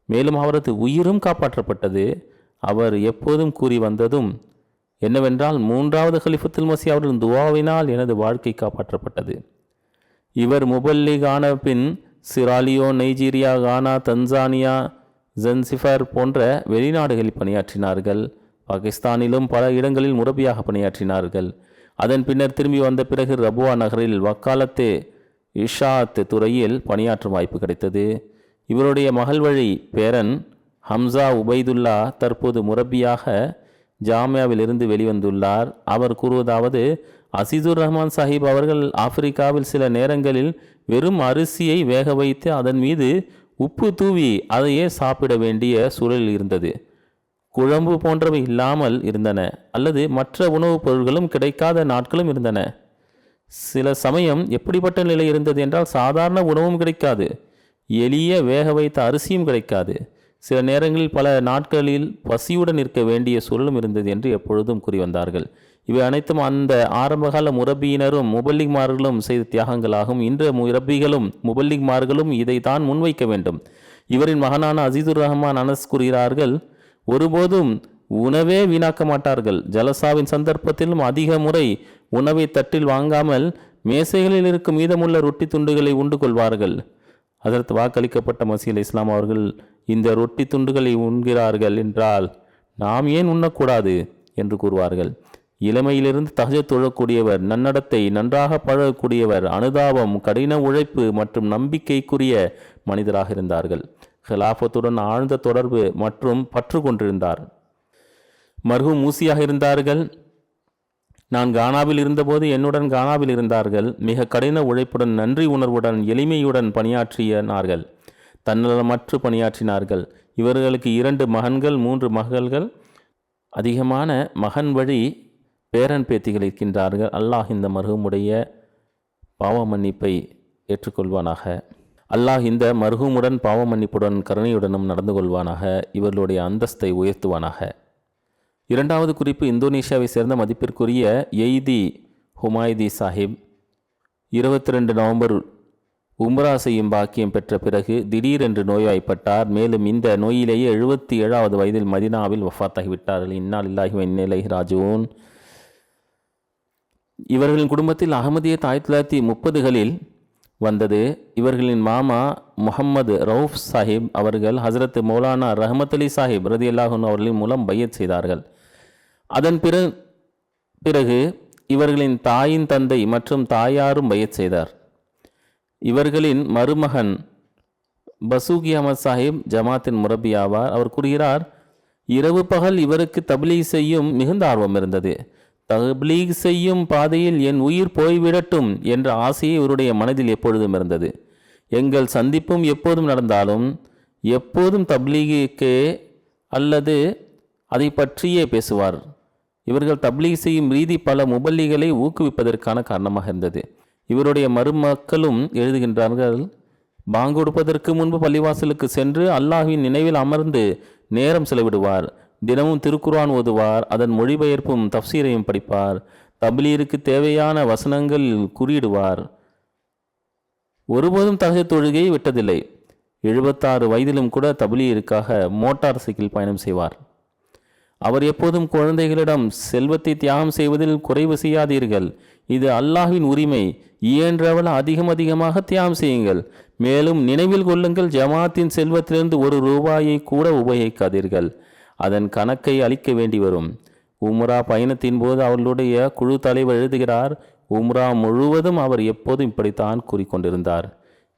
மேலும் அவரது உயிரும் காப்பாற்றப்பட்டது. அவர் எப்போதும் கூறி வந்ததும் என்னவென்றால், 3வது கலிஃபத்துல் மஸீஹ் அவர்களின் துவாவினால் எனது வாழ்க்கை காப்பாற்றப்பட்டது. இவர் முபல்லிக் ஆன பின் சிராலியோ, நைஜீரியா, கானா, தன்சானியா, ஜன்சிஃபர் போன்ற வெளிநாடுகளில் பணியாற்றினார்கள். பாகிஸ்தானிலும் பல இடங்களில் முரபியாக பணியாற்றினார்கள். அதன் பின்னர் திரும்பி வந்த பிறகு ரபுவா நகரில் வக்காலத்து இஷாத் துறையில் பணியாற்றும் வாய்ப்பு கிடைத்தது. இவருடைய மகள் வழி பேரன் ஹம்சா உபைதுல்லா தற்போது முரபியாக ஜாமியாவில் இருந்து வெளிவந்துள்ளார். அவர் கூறுவதாவது, அசீசுர் ரஹ்மான் சாஹிப் அவர்கள் ஆப்பிரிக்காவில் சில நேரங்களில் வெறும் அரிசியை வேக வைத்து அதன் மீது உப்பு தூவி அதையே சாப்பிட வேண்டிய சூழல் இருந்தது. குழம்பு போன்றவை இல்லாமல் இருந்தன, அல்லது மற்ற உணவுப் பொருட்களும் கிடைக்காத நாட்களும் இருந்தன. சில சமயம் எப்படிப்பட்ட நிலை இருந்தது என்றால், சாதாரண உணவும் கிடைக்காது, எளிய வேக வைத்த அரிசியும் கிடைக்காது. சில நேரங்களில் பல நாட்களில் பசியுடன் இருக்க வேண்டிய சூழலும் இருந்தது என்று எப்பொழுதும் கூறி வந்தார்கள். இவை அனைத்தும் அந்த ஆரம்பகால முரப்பியினரும் முபல்லிக்மார்களும் செய்த தியாகங்களாகும். இன்று முரப்பிகளும் முபல்லிக்மார்களும் இதை தான் முன்வைக்க வேண்டும். இவரின் மகனான அசீசுர் ரஹ்மான் அனஸ் கூறுகிறார்கள், ஒருபோதும் உணவே வீணாக்க மாட்டார்கள். ஜலசாவின் சந்தர்ப்பத்திலும் அதிக முறை உணவை தட்டில் வாங்காமல் மேசைகளில் இருக்கும் மீதமுள்ள ரொட்டி துண்டுகளை உண்டு கொள்வார்கள். அதற்கு வாக்களிக்கப்பட்ட மசீஹ் இஸ்லாம் அவர்கள் இந்த ரொட்டி துண்டுகளை உண்கிறார்கள் என்றால் நாம் ஏன் உண்ணக்கூடாது என்று கூறுவார்கள். இளமையிலிருந்து தஹஜ்ஜுத் தொழக்கூடியவர், நன்னடத்தை, நன்றாக பழகக்கூடியவர், அனுதாபம், கடின உழைப்பு மற்றும் நம்பிக்கைக்குரிய மனிதராக இருந்தார்கள். ஹிலாஃபத்துடன் ஆழ்ந்த தொடர்பு மற்றும் பற்று கொண்டிருந்தார். மர்ஹூம் மூசியாக இருந்தார்கள். நான் கானாவில் இருந்தபோது என்னுடன் கானாவில் இருந்தார்கள். மிக கடின உழைப்புடன், நன்றி உணர்வுடன், எளிமையுடன் பணியாற்றினார்கள். தன்னலமற்று பணியாற்றினார்கள். இவர்களுக்கு 2 மகன்கள், 3 மகள்கள், அதிகமான மகன் வழி பேரன் பேத்திகள் இருக்கின்றார்கள். அல்லாஹ் இந்த மர்ஹூமுடைய பாவ மன்னிப்பை ஏற்றுக்கொள்வானாக. அல்லாஹ் இந்த மர்ஹூமுடன் பாவ மன்னிப்புடன் கருணையுடனும் நடந்து கொள்வானாக. இவர்களுடைய அந்தஸ்தை உயர்த்துவானாக. 2வது குறிப்பு, இந்தோனேஷியாவை சேர்ந்த மதிப்பிற்குரிய எய்தி ஹுமாய்தி சாஹிப் 22 நவம்பர் உம்ரா செய்யும் பாக்கியம் பெற்ற பிறகு திடீரென்று நோய்வாய்ப்பட்டார். மேலும் இந்த நோயிலேயே 77வது வயதில் மதினாவில் வஃபாத்தாகிவிட்டார்கள். இன்னா லில்லாஹி வ இன்னா இலைஹி ராஜிஊன். இவர்களின் குடும்பத்தில் அகமதியத் 1930களில் வந்தது. இவர்களின் மாமா முஹம்மது ரவுஃப் சாஹிப் அவர்கள் ஹசரத் மௌலானா ரஹமத் அலி சாஹிப் ரதியல்லாஹு அன்ஹு அவர்களின் மூலம் பையத் செய்தார்கள். அதன் பிறகு இவர்களின் தாயின் தந்தை மற்றும் தாயாரும் பையத் செய்தார். இவர்களின் மருமகன் பசூகி அஹமத் சாஹிப் ஜமாத்தின் முரப்பி ஆவார். அவர் கூறுகிறார், இரவு பகல் இவருக்கு தப்லீக் செய்யும் மிகுந்த ஆர்வம் இருந்தது. தப்லீக் செய்யும் பாதையில் என் உயிர் போய்விடட்டும் என்ற ஆசையை இவருடைய மனதில் எப்பொழுதும் இருந்தது. எங்கள் சந்திப்பும் எப்போதும் நடந்தாலும் எப்போதும் தப்லீகே அல்லது அதை பற்றியே பேசுவார். இவர்கள் தப்லீக் செய்யும் ரீதி பல முபல்லிகளை ஊக்குவிப்பதற்கான காரணமாக இருந்தது. இவருடைய மருமக்களும் எழுதுகின்றார்கள், பாங்கு கொடுப்பதற்கு முன்பு பள்ளிவாசலுக்கு சென்று அல்லாஹ்வின் நினைவில் அமர்ந்து நேரம் செலவிடுவார். தினமும் திருக்குர்ஆன் ஓதுவார். அதன் மொழிபெயர்ப்பும் தஃப்சீரையும் படிப்பார். தப்லீருக்கு தேவையான வசனங்கள் குறியிடுவார். ஒருபோதும் தஹஜ்ஜுத் தொழுகையை விட்டதில்லை. 76 வயதிலும் கூட தப்லீருக்காக மோட்டார் சைக்கிள் பயணம் செய்வார். அவர் எப்போதும் குழந்தைகளிடம் செல்வத்தை தியாகம் செய்வதில் குறைவு செய்யாதீர்கள், இது அல்லாஹ்வின் உரிமை, இயன்றவள் அதிகமாக தியாகம் செய்யுங்கள். மேலும் நினைவில் கொள்ளுங்கள், ஜமாத்தின் செல்வத்திலிருந்து 1 ரூபாயை கூட உபயோகிக்காதீர்கள், அதன் கணக்கை அளிக்க வேண்டி வரும். உம்ரா பயணத்தின் போது அவர்களுடைய குழு தலைவர் எழுதுகிறார், உம்ரா முழுவதும் அவர் எப்போதும் இப்படித்தான் கூறிக்கொண்டிருந்தார்.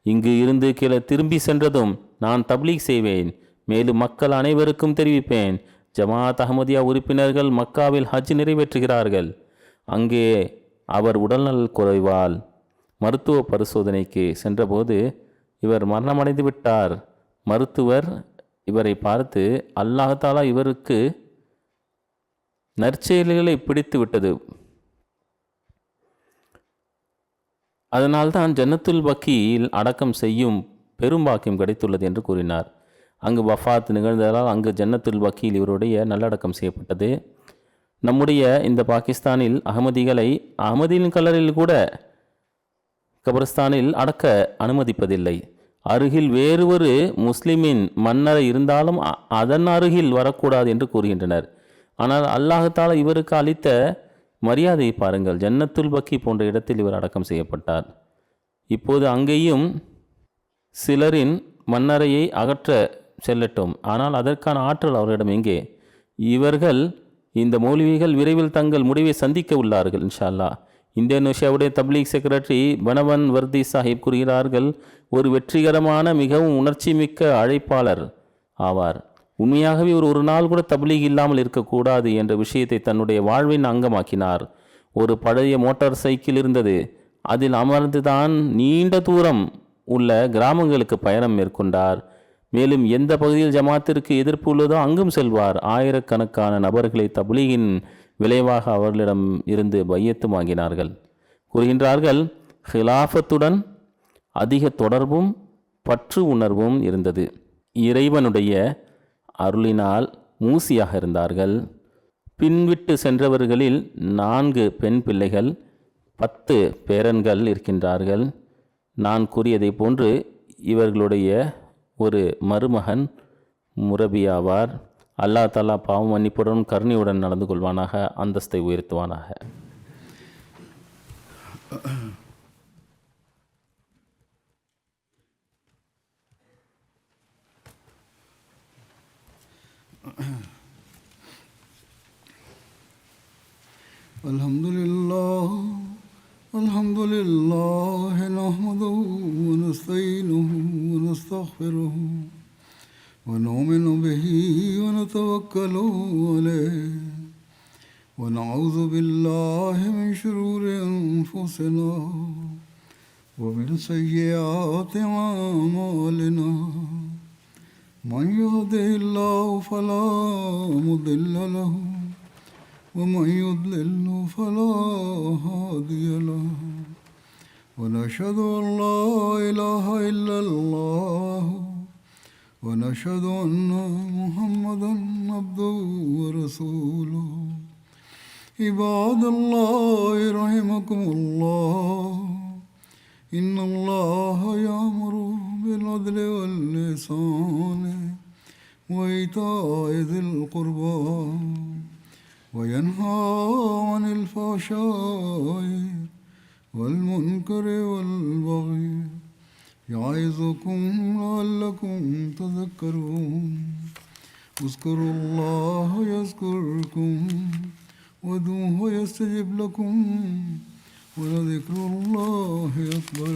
இங்கு இருந்து கீழே திரும்பி சென்றதும் நான் தப்லீக் செய்வேன், மேலும் மக்கள் அனைவருக்கும் தெரிவிப்பேன், ஜமாத் அஹ்மதியா உறுப்பினர்கள் மக்காவில் ஹஜ் நிறைவேற்றுகிறார்கள். அங்கே அவர் உடல்நல குறைவால் மருத்துவ பரிசோதனைக்கு சென்றபோது இவர் மரணமடைந்து விட்டார். மருத்துவர் இவரை பார்த்து, அல்லாஹ் இவருக்கு நற்செயல்களை பிடித்து விட்டது, அதனால்தான் ஜன்னத்துல் பக்கியில் அடக்கம் செய்யும் பெரும்பாக்கியம் கிடைத்துள்ளது என்று கூறினார். அங்கு வஃபாத் நிகழ்ந்ததால் அங்கு ஜன்னத்துல் பக்கியில் இவருடைய நல்லடக்கம் செய்யப்பட்டது. நம்முடைய இந்த பாகிஸ்தானில் அகமதிகளை அகமதியின் கலரில் கூட கபரஸ்தானில் அடக்க அனுமதிப்பதில்லை. அருகில் வேறு ஒரு முஸ்லிமின் மன்னரை இருந்தாலும் அதன் அருகில் வரக்கூடாது என்று கூறுகின்றனர். ஆனால் அல்லாஹ் இவருக்கு அளித்த மரியாதையை பாருங்கள். ஜன்னத்துல் பக்கி போன்ற இடத்தில் இவர் அடக்கம் செய்யப்பட்டார். இப்போது அங்கேயும் சிலரின் மன்னரையை அகற்ற செல்லட்டும், ஆனால் அதற்கான ஆற்றல் அவரிடம் எங்கே? இவர்கள் இந்த மௌலவிகள் விரைவில் தங்கள் முடிவை சந்திக்க உள்ளார்கள் இன்ஷா அல்லாஹ். இந்தோனேஷியாவுடைய தப்லீக் செக்ரட்டரி பனவன் வர்தி சாஹிப் கூறுகிறார்கள், ஒரு வெற்றிகரமான மிகவும் உணர்ச்சி மிக்க அழைப்பாளர் ஆவார். உண்மையாகவே ஒரு நாள் கூட தப்லீக் இல்லாமல் இருக்கக்கூடாது என்ற விஷயத்தை தன்னுடைய வாழ்வின் அங்கமாக்கினார். ஒரு பழைய மோட்டார் சைக்கிள் இருந்தது, அதில் அமர்ந்துதான் நீண்ட தூரம் உள்ள கிராமங்களுக்கு பயணம் மேற்கொண்டார். மேலும் எந்த பகுதியில் ஜமாத்திற்கு எதிர்ப்பு உள்ளதோ அங்கும் செல்வார். ஆயிரக்கணக்கான நபர்களை தப்லீகின் விளைவாக அவர்களிடம் இருந்து பையத்து வாங்கினார்கள். கூறுகின்றார்கள், ஹிலாஃபத்துடன் அதிக தொடர்பும் பற்று உணர்வும் இருந்தது. இறைவனுடைய அருளினால் மூசியாக இருந்தார்கள். பின்விட்டு சென்றவர்களில் 4 பெண் பிள்ளைகள், 10 பேரன்கள் இருக்கின்றார்கள். நான் கூறியதை போன்று இவர்களுடைய ஒரு மருமகன் முரபியாவார். அல்லாஹ் தஆலா பாவம் மன்னிப்புடன் கருணையுடன் நடந்து கொள்வானாக, அந்தஸ்தை உயர்த்துவானாக. அல்ஹம்துலில்லாஹ் நஹ்மதுஹு வ நஸ்தஈனுஹு வ நஸ்தக்ஃபிருஹு வ நு'மினு பிஹி வ நதவக்கலு அலைஹி வ நஊது பில்லாஹி மின் ஷுரூரி அன்ஃபுஸினா வ மின் ஸய்யிஆத்தி அஅமாலினா. மன் யஹ்திஹில்லாஹு ஃபலா முضில்ல லஹு ومن يضلل فلا هادي له ونشهد أن لا إله إلا الله ونشهد أن محمدا عبده ورسوله. عباد الله رحمكم الله، إن الله يأمر بالعدل والإحسان وإيتاء ذي القربى وينهى عن الفحشاء والمنكر والبغي يعظكم لعلكم تذكرون. اذكروا الله يذكركم وادعوه يستجب لكم ولذكر الله أكبر.